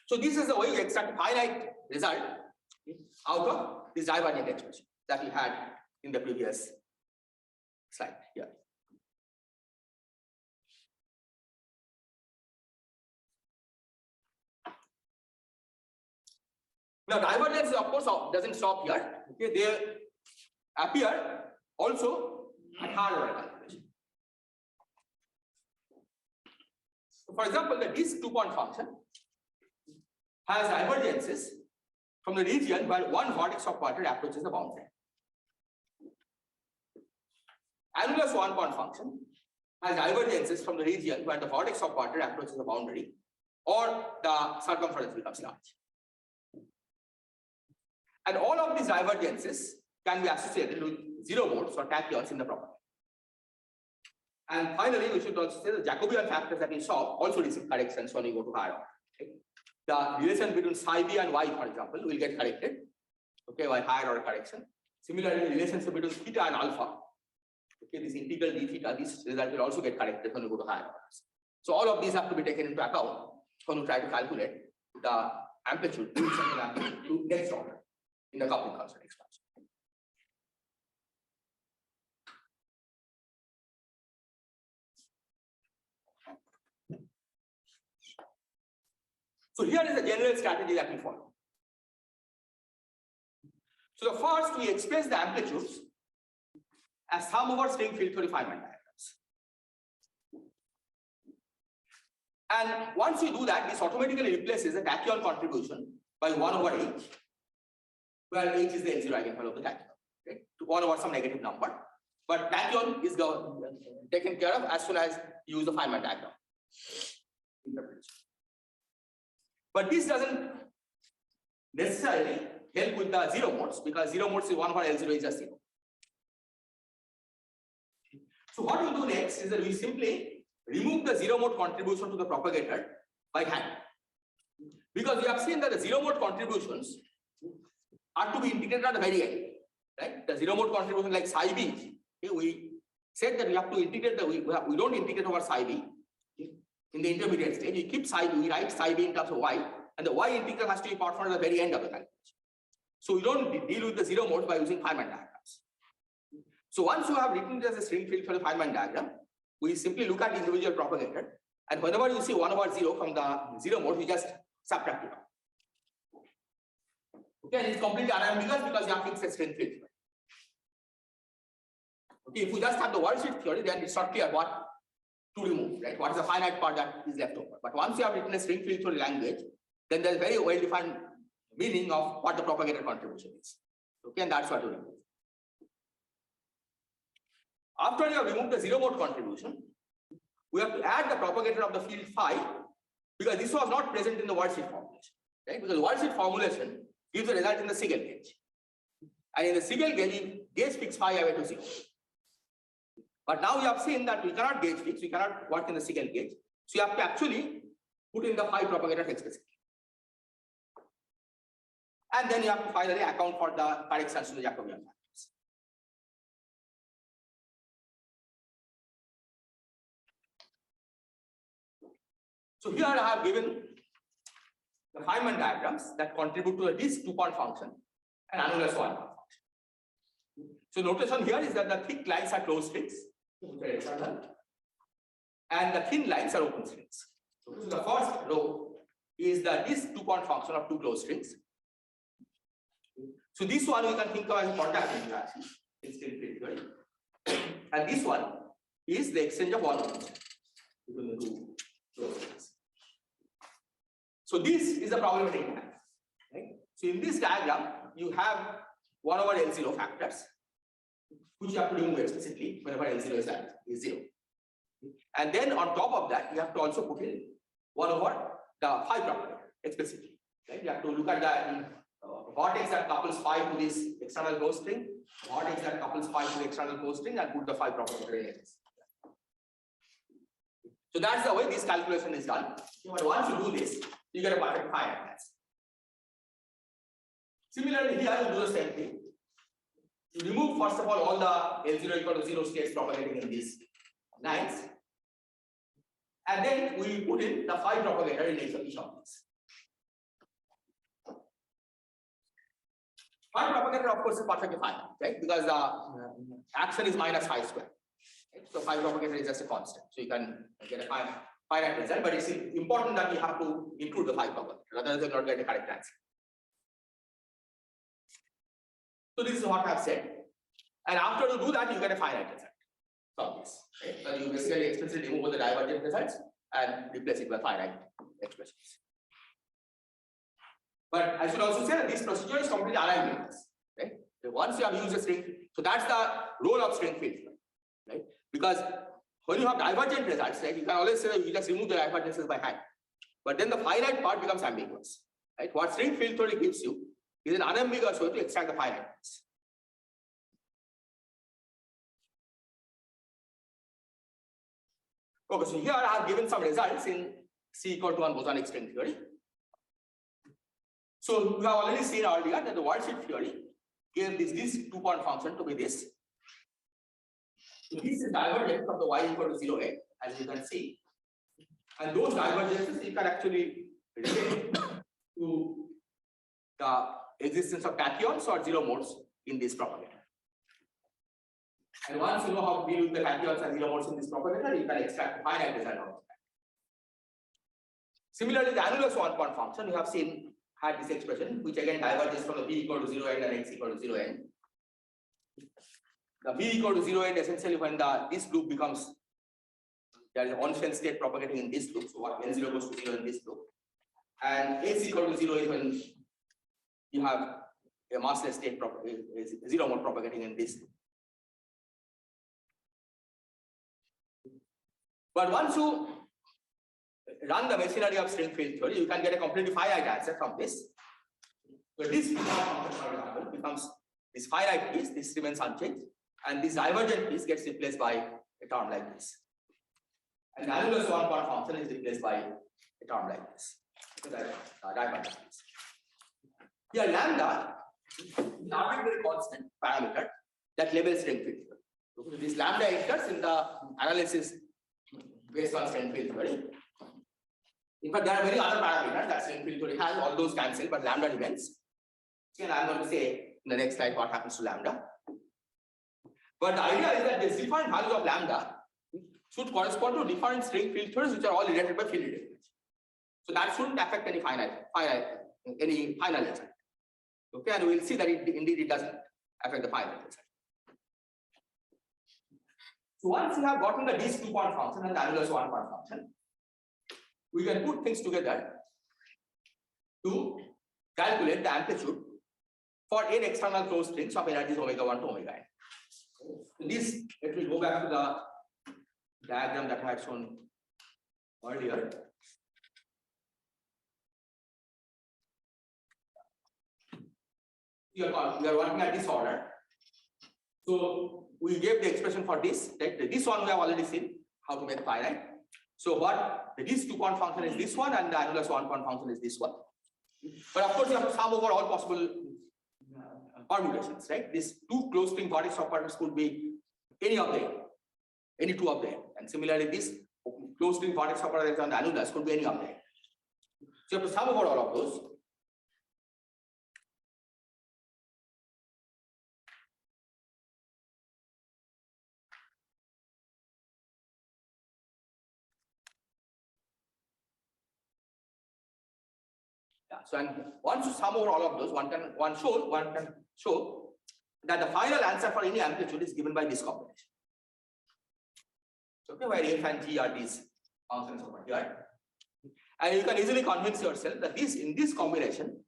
B: So this is the way we extract finite result out of this divergent expression that we had in the previous slide here. Now divergence of course doesn't stop here. Okay, they appear also at higher order calculation. So for example, this 2-point function has divergences from the region where one vertex of water approaches the boundary. Annulus 1-point function has divergences from the region where the vertex of water approaches the boundary or the circumference becomes large. And all of these divergences can be associated with zero modes or tachyons in the property. And finally, we should also say the Jacobian factors that we saw also receive corrections when we go to higher order. Okay? The relation between psi b and y, for example, will get corrected, okay, by higher order correction. Similarly, the relationship between theta and alpha, okay, this integral d theta, this result will also get corrected when we go to higher orders. So all of these have to be taken into account when we try to calculate the amplitude, D-instanton amplitude to next order in the coupling constant expansion. So here is the general strategy that we follow. So the first, we express the amplitudes as sum over string field theory Feynman diagrams. And once we do that, this automatically replaces the tachyon contribution by 1 over h, where h is the L0 eigenvalue of the tachyon, okay, to 1 over some negative number. But tachyon is taken care of as soon as you use the Feynman diagram. But this doesn't necessarily help with the zero modes, because zero modes is 1 over L0 is just 0. So what we'll do next is that we simply remove the zero mode contribution to the propagator by hand. Because we have seen that the zero mode contributions are to be integrated at the very end. Right? The zero mode contribution like psi b, okay, we said that we have to integrate we don't integrate over psi b. In the intermediate stage, we keep psi b, we write psi b in terms of y, and the y integral has to be performed at the very end of the calculation. So we don't deal with the zero modes by using Feynman diagrams. So once you have written it as a string field for the Feynman diagram, we simply look at the individual propagator, and whenever you see 1 over 0 from the zero mode, we just subtract it out. Okay, and it's completely unambiguous because you have fixed a string field. Okay, if we just have the worldsheet theory, then it's not clear what to remove, right? What is the finite part that is left over? But once you have written a string field theory language, then there's very well-defined meaning of what the propagator contribution is. Okay, and that's what to remove. After you have removed the zero mode contribution, we have to add the propagator of the field phi, because this was not present in the worldsheet formulation, right? Because the worldsheet formulation gives the result in the Siegel gauge. And in the Siegel gauge, we gauge fix phi away to 0. But now we have seen that we cannot gauge fix, we cannot work in the Siegel gauge. So you have to actually put in the phi propagator explicitly. And then you have to finally account for the corrections to the Jacobian factors. So here I have given the Feynman diagrams that contribute to this 2-point function and annulus 1 function. So notation here is that the thick lines are closed strings, and the thin lines are open strings. So the first row is that this 2-point function of 2 closed strings. So this one we can think of as a contact interaction in string field theory, and this one is the exchange of one between the 2 closed strings. So this is a problematic diagram, right? So in this diagram, you have 1 over L0 factors, which you have to remove explicitly whenever L0 is 0. And then on top of that, you have to also put in 1 over the phi propagator explicitly. Right? You have to look at the vortex that couples phi to this external closed string, vortex that couples phi to the external closed string, and put the phi propagator in it. So that's the way this calculation is done. But once you do this, you get a perfect phi atlas. Similarly, here you do the same thing. You remove first of all the L0 equal to 0 states propagating in these lines. And then we put in the phi propagator in each of these. Phi propagator, of course, is perfectly fine, right? Because the action is minus phi square. Right? So phi propagator is just a constant. So you can get a finite result, but it's important that you have to include the phi propagator, otherwise you will not get a correct answer. So this is what I have said. And after you do that, you get a finite result from this. Okay? So you basically explicitly remove the divergent results and replace it with finite expressions. But I should also say that this procedure is completely unambiguous. Right? So once you have used a string, so that's the role of string field, right? Because when you have divergent results, right, you can always say that you just remove the divergences by hand. But then the finite part becomes ambiguous. Right? What string field theory gives you is an unambiguous way to extract the finite parts. Okay, so here I have given some results in C equal to 1 bosonic string theory. So we have already seen earlier that the worldsheet theory gave this 2-point function to be this. So this is divergent from the y equal to 0 a, as you can see. And those divergences you can actually relate to the existence of cations or zero modes in this propagator. And once you know how to deal with the cations and zero modes in this propagator, you can extract a finite result of that. Similarly, the annulus 1-point function, you have seen had this expression, which again diverges from the b equal to 0 n and x equal to 0 n. The b equal to 0 n essentially when this loop becomes, there is an Onsen state propagating in this loop, so what n0 goes to 0 in this loop. And x equal to 0 is when you have a massless state zero mode propagating in this loop. But once you run the machinery of string field theory, you can get a completely finite answer from this. So this function, for example, becomes this finite piece, this remains unchanged, and this divergent piece gets replaced by a term like this. And the annulus 1-point function is replaced by a term like this. So that divergent piece. Here lambda is an arbitrary constant parameter that labels string field theory. So this lambda enters in the analysis based on string field theory. In fact, there are many other parameters that string field theory has, all those cancel, but lambda remains. And I'm going to say in the next slide what happens to lambda. But the idea is that these different values of lambda should correspond to different string field theories which are all related by field derivatives. So that shouldn't affect any final result. Okay, and we will see that indeed it doesn't affect the final result. So once you have gotten these 2-point function and the annulus 1-point function, we can put things together to calculate the amplitude for n external closed strings of energies omega 1 to omega n. So this, let me go back to the diagram that I had shown earlier. We are working at this order. So we gave the expression for this. Right? This one we have already seen how to make finite. So what this 2-point function is this one, and the annulus 1-point function is this one. But of course, you have to sum over all possible permutations, right? These two closed string vortex operators could be any of them, any two of them. And similarly, this closed string vortex operator on the annulus could be any of them. So you have to sum over all of those. So and once you sum over all of those, one can show that the final answer for any amplitude is given by this combination. Okay, where f and g are these functions over here, and you can easily convince yourself that in this combination,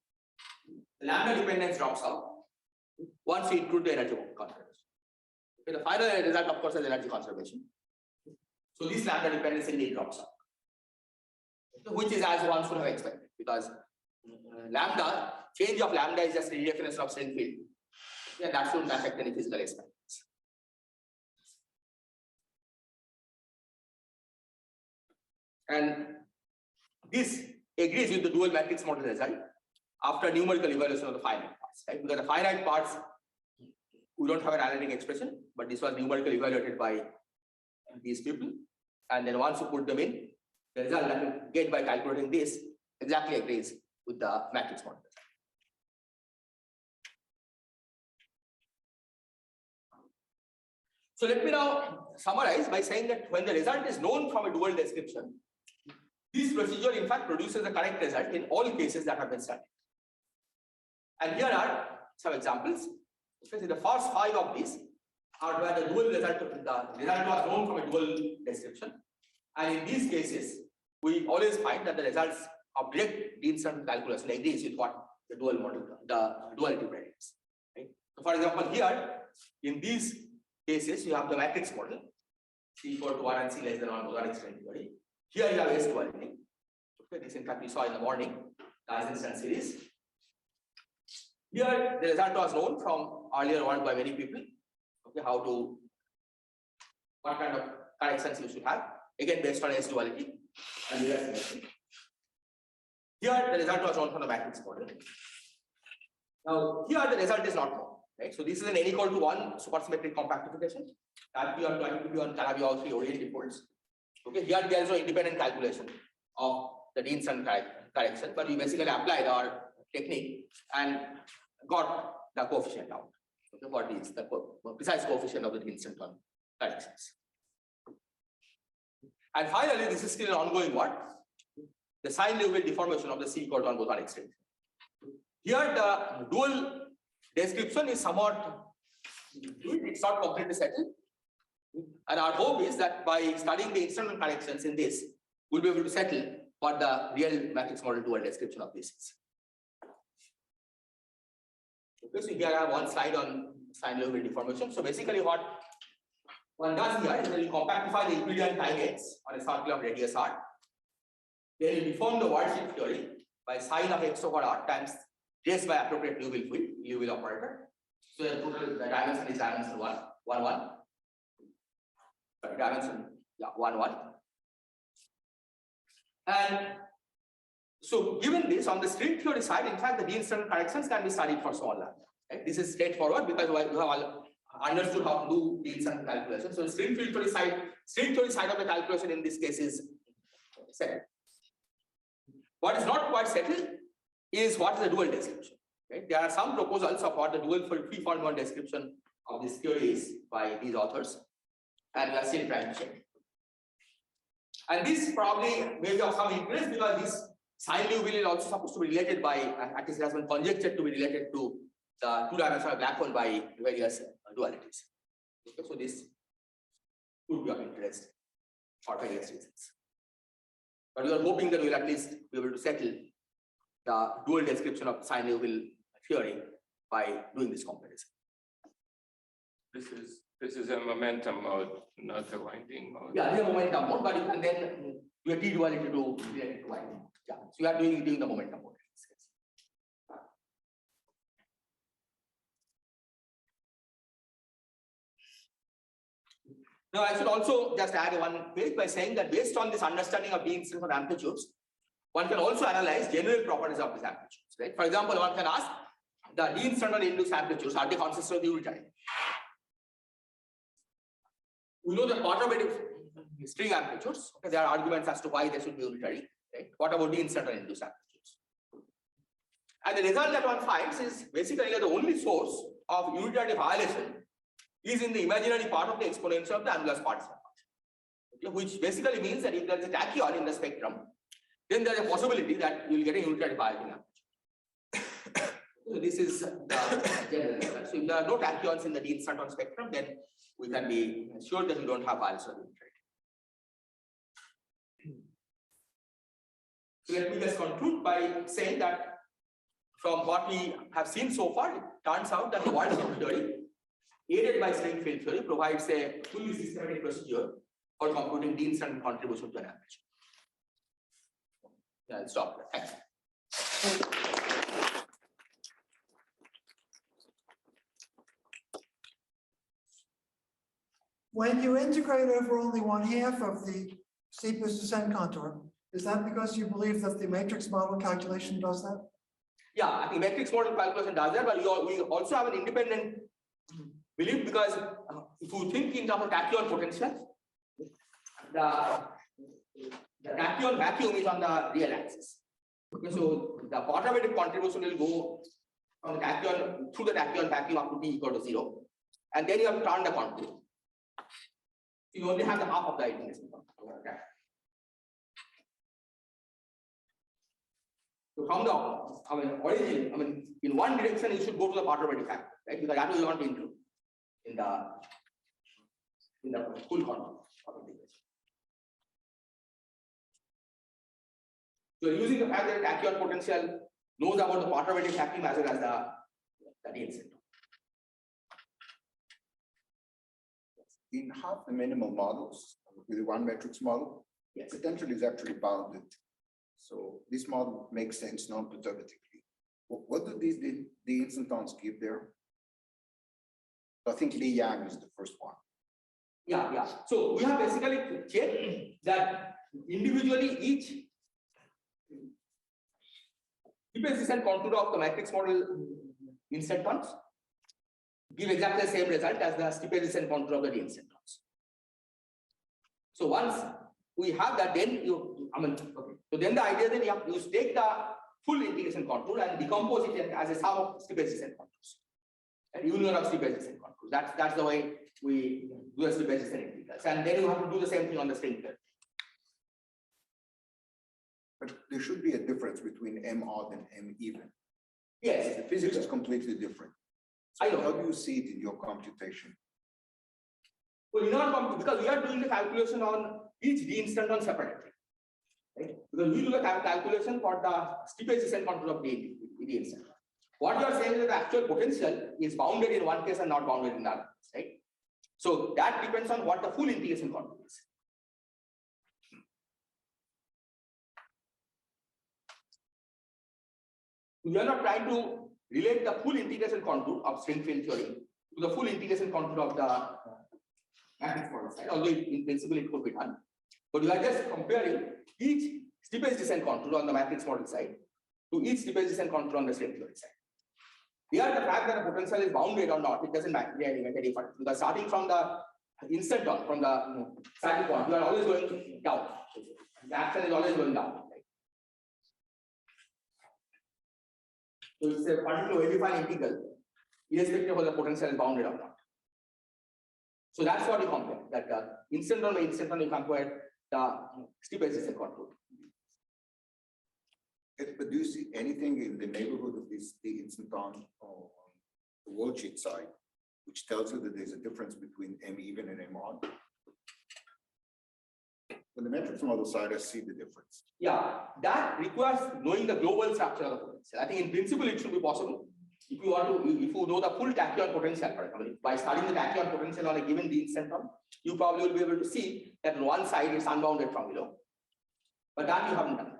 B: the lambda dependence drops out once you include the energy conservation. Okay, the final result, of course, is energy conservation. So this lambda dependence indeed drops out, which is as one should have expected, because lambda, change of lambda is just a redefinition of string field. Yeah, that shouldn't affect any physical experiments. And this agrees with the dual matrix model result after numerical evaluation of the finite parts. parts, right? Because the finite parts, we don't have an analytic expression, but this was numerically evaluated by these people. And then once you put them in, the result that you get by calculating this exactly agrees with the matrix model. So let me now summarize by saying that when the result is known from a dual description, this procedure in fact produces the correct result in all cases that have been studied. And here are some examples. Especially the first 5 of these are where the dual result, the result was known from a dual description. And in these cases, we always find that the results of direct D-instanton calculation agrees with what the dual model, the duality predicts. Right? So for example, here in these cases, you have the matrix model, C equal to 1 and C less than 1 both are extreme duality. Here you have S duality. Okay, this in fact we saw in the morning, the instant series. Here the result was known from earlier one by many people. Okay, what kind of corrections you should have, again based on S duality and reverse symmetry. Here the result was known from the matrix model. Now here the result is not known. Right? So this is an n equal to 1 supersymmetric compactification. That we are trying to do on can have all 3 orient folds. Okay, here there is no independent calculation of the D-instanton correction, but we basically applied our technique and got the coefficient out. Okay, what is the precise coefficient of the D-instanton corrections. And finally, this is still an ongoing work. The sine Liouville deformation of the C equal to 1 both are extreme. Here the dual description is somewhat, it's not completely settled. And our hope is that by studying the instanton corrections in this, we'll be able to settle what the real matrix model dual description of this is. Okay, so here I have one slide on sine Liouville deformation. So basically what one does here is that you compactify the Euclidean kinemates on a circle of radius r. Then you deform the word shift theory by sine of x over r times raised by appropriate Liouville field, Liouville operator. So the total, the dimension is dimension 1, 1, 1. Sorry, dimension, yeah, 1, 1. And so given this, on the string theory side, in fact, the D-instanton corrections can be studied for small lambda. Right? This is straightforward because we have understood how to do D-instanton calculation. So the string theory side of the calculation in this case is settled. What is not quite settled is what is the dual description. Right? There are some proposals of what the dual free-form description of this theory is by these authors, and we are still trying to check. And this probably may be of some interest because this sine Liouville is also supposed to be related by, at least it has been conjectured to be related to the two-dimensional black hole by various dualities. Okay, so this could be of interest for various reasons. But we are hoping that we will at least be able to settle the dual description of sine Liouville theory by doing this comparison.
D: This is a momentum mode, not a winding mode.
B: Yeah, this is a momentum mode, but you can then do a T-duality to relate to winding mode. Yeah, so you are doing the momentum mode. Now, I should also just add one page by saying that based on this understanding of D-instanton amplitudes, one can also analyze general properties of these amplitudes. Right? For example, one can ask the D-instanton induced amplitudes, are they consistent with unitary? We know the perturbative string amplitudes. Okay, there are arguments as to why they should be unitary. Right? What about D-instanton induced amplitudes? And the result that one finds is basically that the only source of unitary violation is in the imaginary part of the exponential of the annulus partition function. Okay, which basically means that if there is a tachyon in the spectrum, then there is a possibility that you will get a unitary violating amplitude. So this is the general result. So if there are no tachyons in the D-instanton spectrum, then we can be sure that we don't have violation of unitary. So let me just conclude by saying that from what we have seen so far, it turns out that the word shift theory, aided by string field theory, provides a fully systematic procedure for computing D-instanton contribution to an amplitude. Yeah, I'll stop there. Thanks.
E: When you integrate over only 1/2 of the steepest descent contour, is that because you believe that the matrix model calculation does that?
B: Yeah, I think matrix model calculation does that, but we also have an independent belief because if you think in terms of tachyon potential, the tachyon vacuum is on the real axis. Okay, so the quadratic contribution will go from the tachyon through the tachyon vacuum up to t equal to 0, and then you have to turn the contour. You only have the half of the integration. Okay. So from the origin, in one direction you should go to the quadratic factor, right? Because that will not be included in the full contour of integration. So using the fact that tachyon potential knows about the quadratic vacuum as well as the D-instanton.
C: In half the minimal models, with the one matrix model,
B: Yes.
C: potential is actually bounded. So this model makes sense non-perturbatively. What do these D-instantons give there? I think Li Yang is the first one.
B: Yeah. So we have basically checked that individually each steepest contour of the matrix model instantons give exactly the same result as the steepest contour of the D-instantons. So once we have that, then so then the idea that you take the full integration contour and decompose it as a sum of steepest descent contours. And union of steepest descent contours. That's the way we do the steepest descent integrals. And then you have to do the same thing on the string curve.
C: But there should be a difference between M odd and M even.
B: Yes.
C: The physics is completely different.
B: I know.
C: How do you see it in your computation?
B: Well, because we are doing the calculation on each D-instanton separately. Right? Because we do the calculation for the steepest descent contour of D-instanton. What you are saying is that the actual potential is bounded in one case and not bounded in the other case, right? So that depends on what the full integration contour is. We are not trying to relate the full integration contour of string field theory to the full integration contour of the matrix model side, although in principle it could be done. But we are just comparing each steepest descent contour on the matrix model side to each steepest descent contour on the string theory side. Here, the fact that the potential is bounded or not, it doesn't make any difference. Because starting from the instanton, from the saddle point, you are always going down. The action is always going down. Right? So it's a particular well-defined integral, irrespective of whether the potential is bounded or not. So that's what you compare. That instanton by instanton, you compare the steepest descent contour.
C: But do you see anything in the neighborhood of this D-instanton on the worldsheet side, which tells you that there's a difference between M even and M odd? On the matrix model side, I see the difference.
B: Yeah, that requires knowing the global structure of the potential. I think in principle it should be possible. If you know the full tachyon potential, for example, by studying the tachyon potential on a given D-instanton, you probably will be able to see that on one side is unbounded from below. But that you haven't done.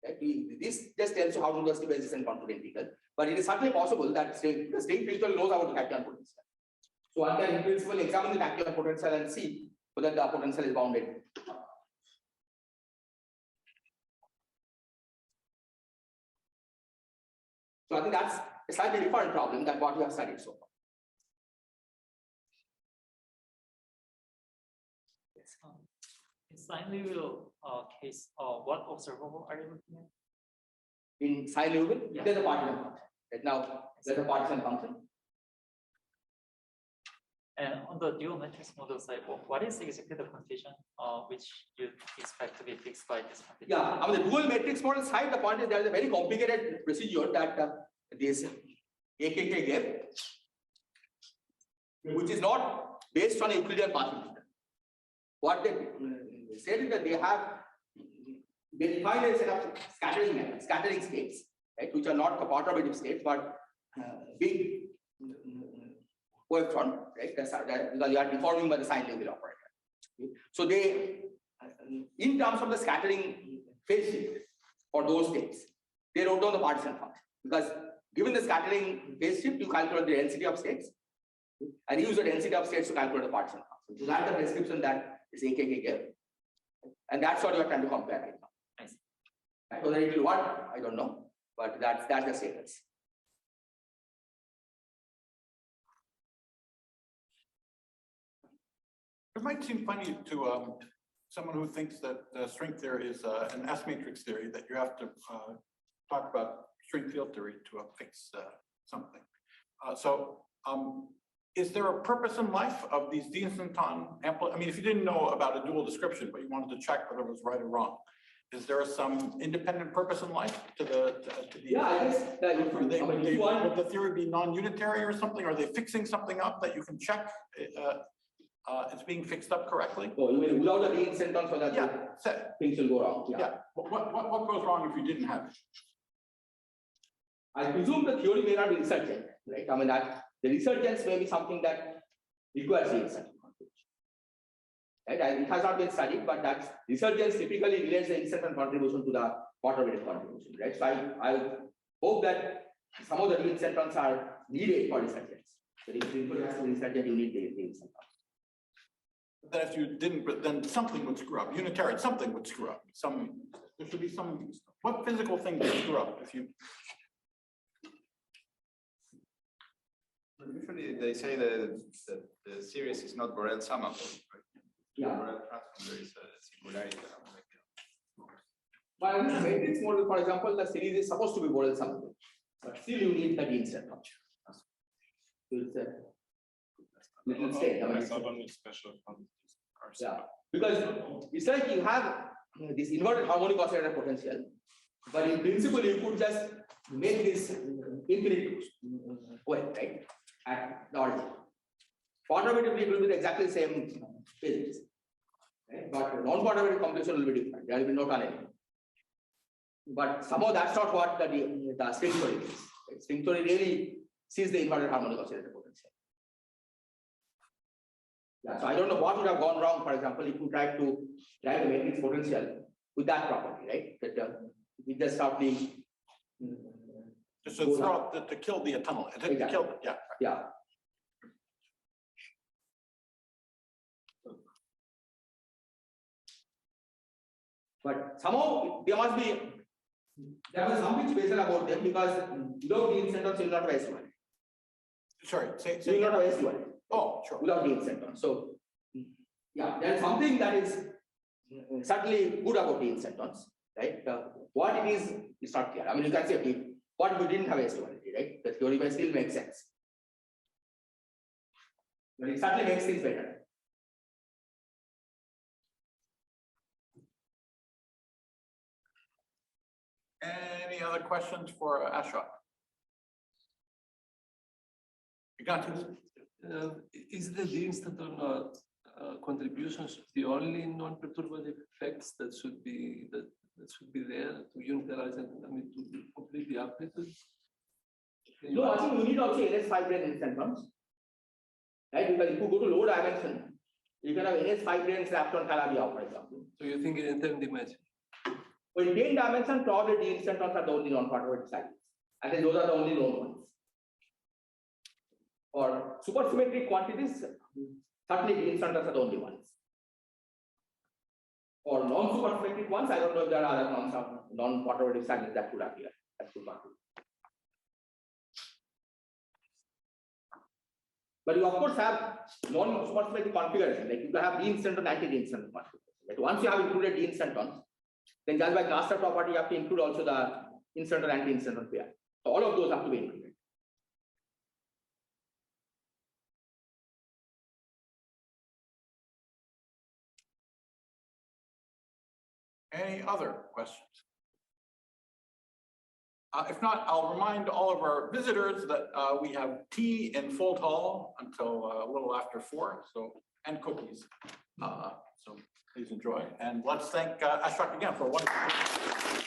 B: Right? This just tells you how to do the steepest descent contour integral. But it is certainly possible that the string principle knows about the tachyon potential. So one can in principle examine the tachyon potential and see whether the potential is bounded. So I think that's a slightly different problem than what we have studied so far. Yes.
F: In sine Liouville case, what observable are you looking at?
B: In sine Liouville,
F: Yeah.
B: there's a partition function. Right now, there's a partition function.
F: And on the dual matrix model side, what is exactly the condition which you expect to be fixed by this condition?
B: Yeah, on the dual matrix model side, the point is there is a very complicated procedure that this AKK gave, which is not based on Euclidean path integral. What they said is that they define a set of scattering states, right, which are not cooperative states, but big wavefront, right? Because you are deforming by the sine Liouville operator. So they, in terms of the scattering phase shift for those states, they wrote down the partition function. Because given the scattering phase shift, you calculate the density of states, and use the density of states to calculate the partition function. So that's the description that this AKK gave, and that's what you are trying to compare right now.
F: I see.
B: Right? Whether it will work, I don't know. but that's the status.
A: It might seem funny to someone who thinks that string theory is an S matrix theory, that you have to talk about string field theory to fix something. Is there a purpose in life of these D-instanton amplitude? I mean, if you didn't know about a dual description, but you wanted to check whether it was right or wrong, is there some independent purpose in life to the?
B: Yeah, I guess that
A: Would the theory be non-unitary or something? Are they fixing something up that you can check it's being fixed up correctly?
B: Oh, you mean without the D-instanton, so that things will go wrong?
A: Yeah. What goes wrong if you didn't have it?
B: I presume the theory may not be researched, right? I mean that the resurgence may be something that requires D-instanton contribution. Right? And it has not been studied, but that resurgence typically relates the instanton contribution to the water-weighted contribution, right? So I hope that some of the D-instantons are needed for resurgence. So if you has to be resurgent, you need the D-instanton.
A: Then if you didn't, but then something would screw up. Unitarian, something would screw up. There should be some. What physical thing would screw up if you?
G: Usually they say that the series is not Borel summable. Right?
B: Yeah.
G: Borel transform, there is a singularity.
B: But in the matrix model, for example, the series is supposed to be Borel summable, but still you need the D-instanton. So it's a little state.
D: It's not only special quantities.
B: Yeah, because it's like you have this inverted harmonic oscillator potential, but in principle you could just make this infinite well, right? At the origin. Quantificatively it will be exactly the same physics. Right? But non-quantificative computation will be different. There will be no tunneling. But somehow that's not what the string theory is. Right? String theory really sees the inverted harmonic oscillator potential. Yeah, so I don't know what would have gone wrong, for example, if you tried to drive the matrix potential with that property, right? That it just start being
A: Just to kill the tunnel. To kill it, yeah.
B: yeah. But somehow there must be something special about them because without D-instantons you will not have S1.
A: Sorry, say
B: You will not have S1.
A: Oh, sure.
B: Without D-instantons. So yeah, there is something that is certainly good about D-instantons, right? What it is not clear. I mean, you can say what if we didn't have S2ality, right? The theory may still make sense. But it certainly makes things better.
A: Any other questions for Ashoke? Ignatius?
H: Is the D-instanton contributions the only non-perturbative effects that should be there to unitarize and to complete the amplitude?
B: No, I think you need also NS5 brane instantons, right? Because if you go to low dimension, you can have NS5 branes wrapped on Calabi, for example.
H: So you think in 10 dimension?
B: But in 10 dimension, probably D-instantons are the only non-perturbative cycles. I think those are the only known ones. For supersymmetric quantities, certainly D-instantons are the only ones. For non-supersymmetric ones, I don't know if there are other non-perturbative cycles that could appear. That could not be. But you of course have non-supersymmetric configuration, like you can have D-instanton, anti-D-instanton configuration. Like once you have included D-instantons, then just by cluster property, you have to include also the instanton anti-instanton pair. So all of those have to be included.
A: Any other questions? If not, I'll remind all of our visitors that we have tea in Fold Hall until a little after 4, and cookies. So please enjoy. And let's thank Ashoke again for a wonderful.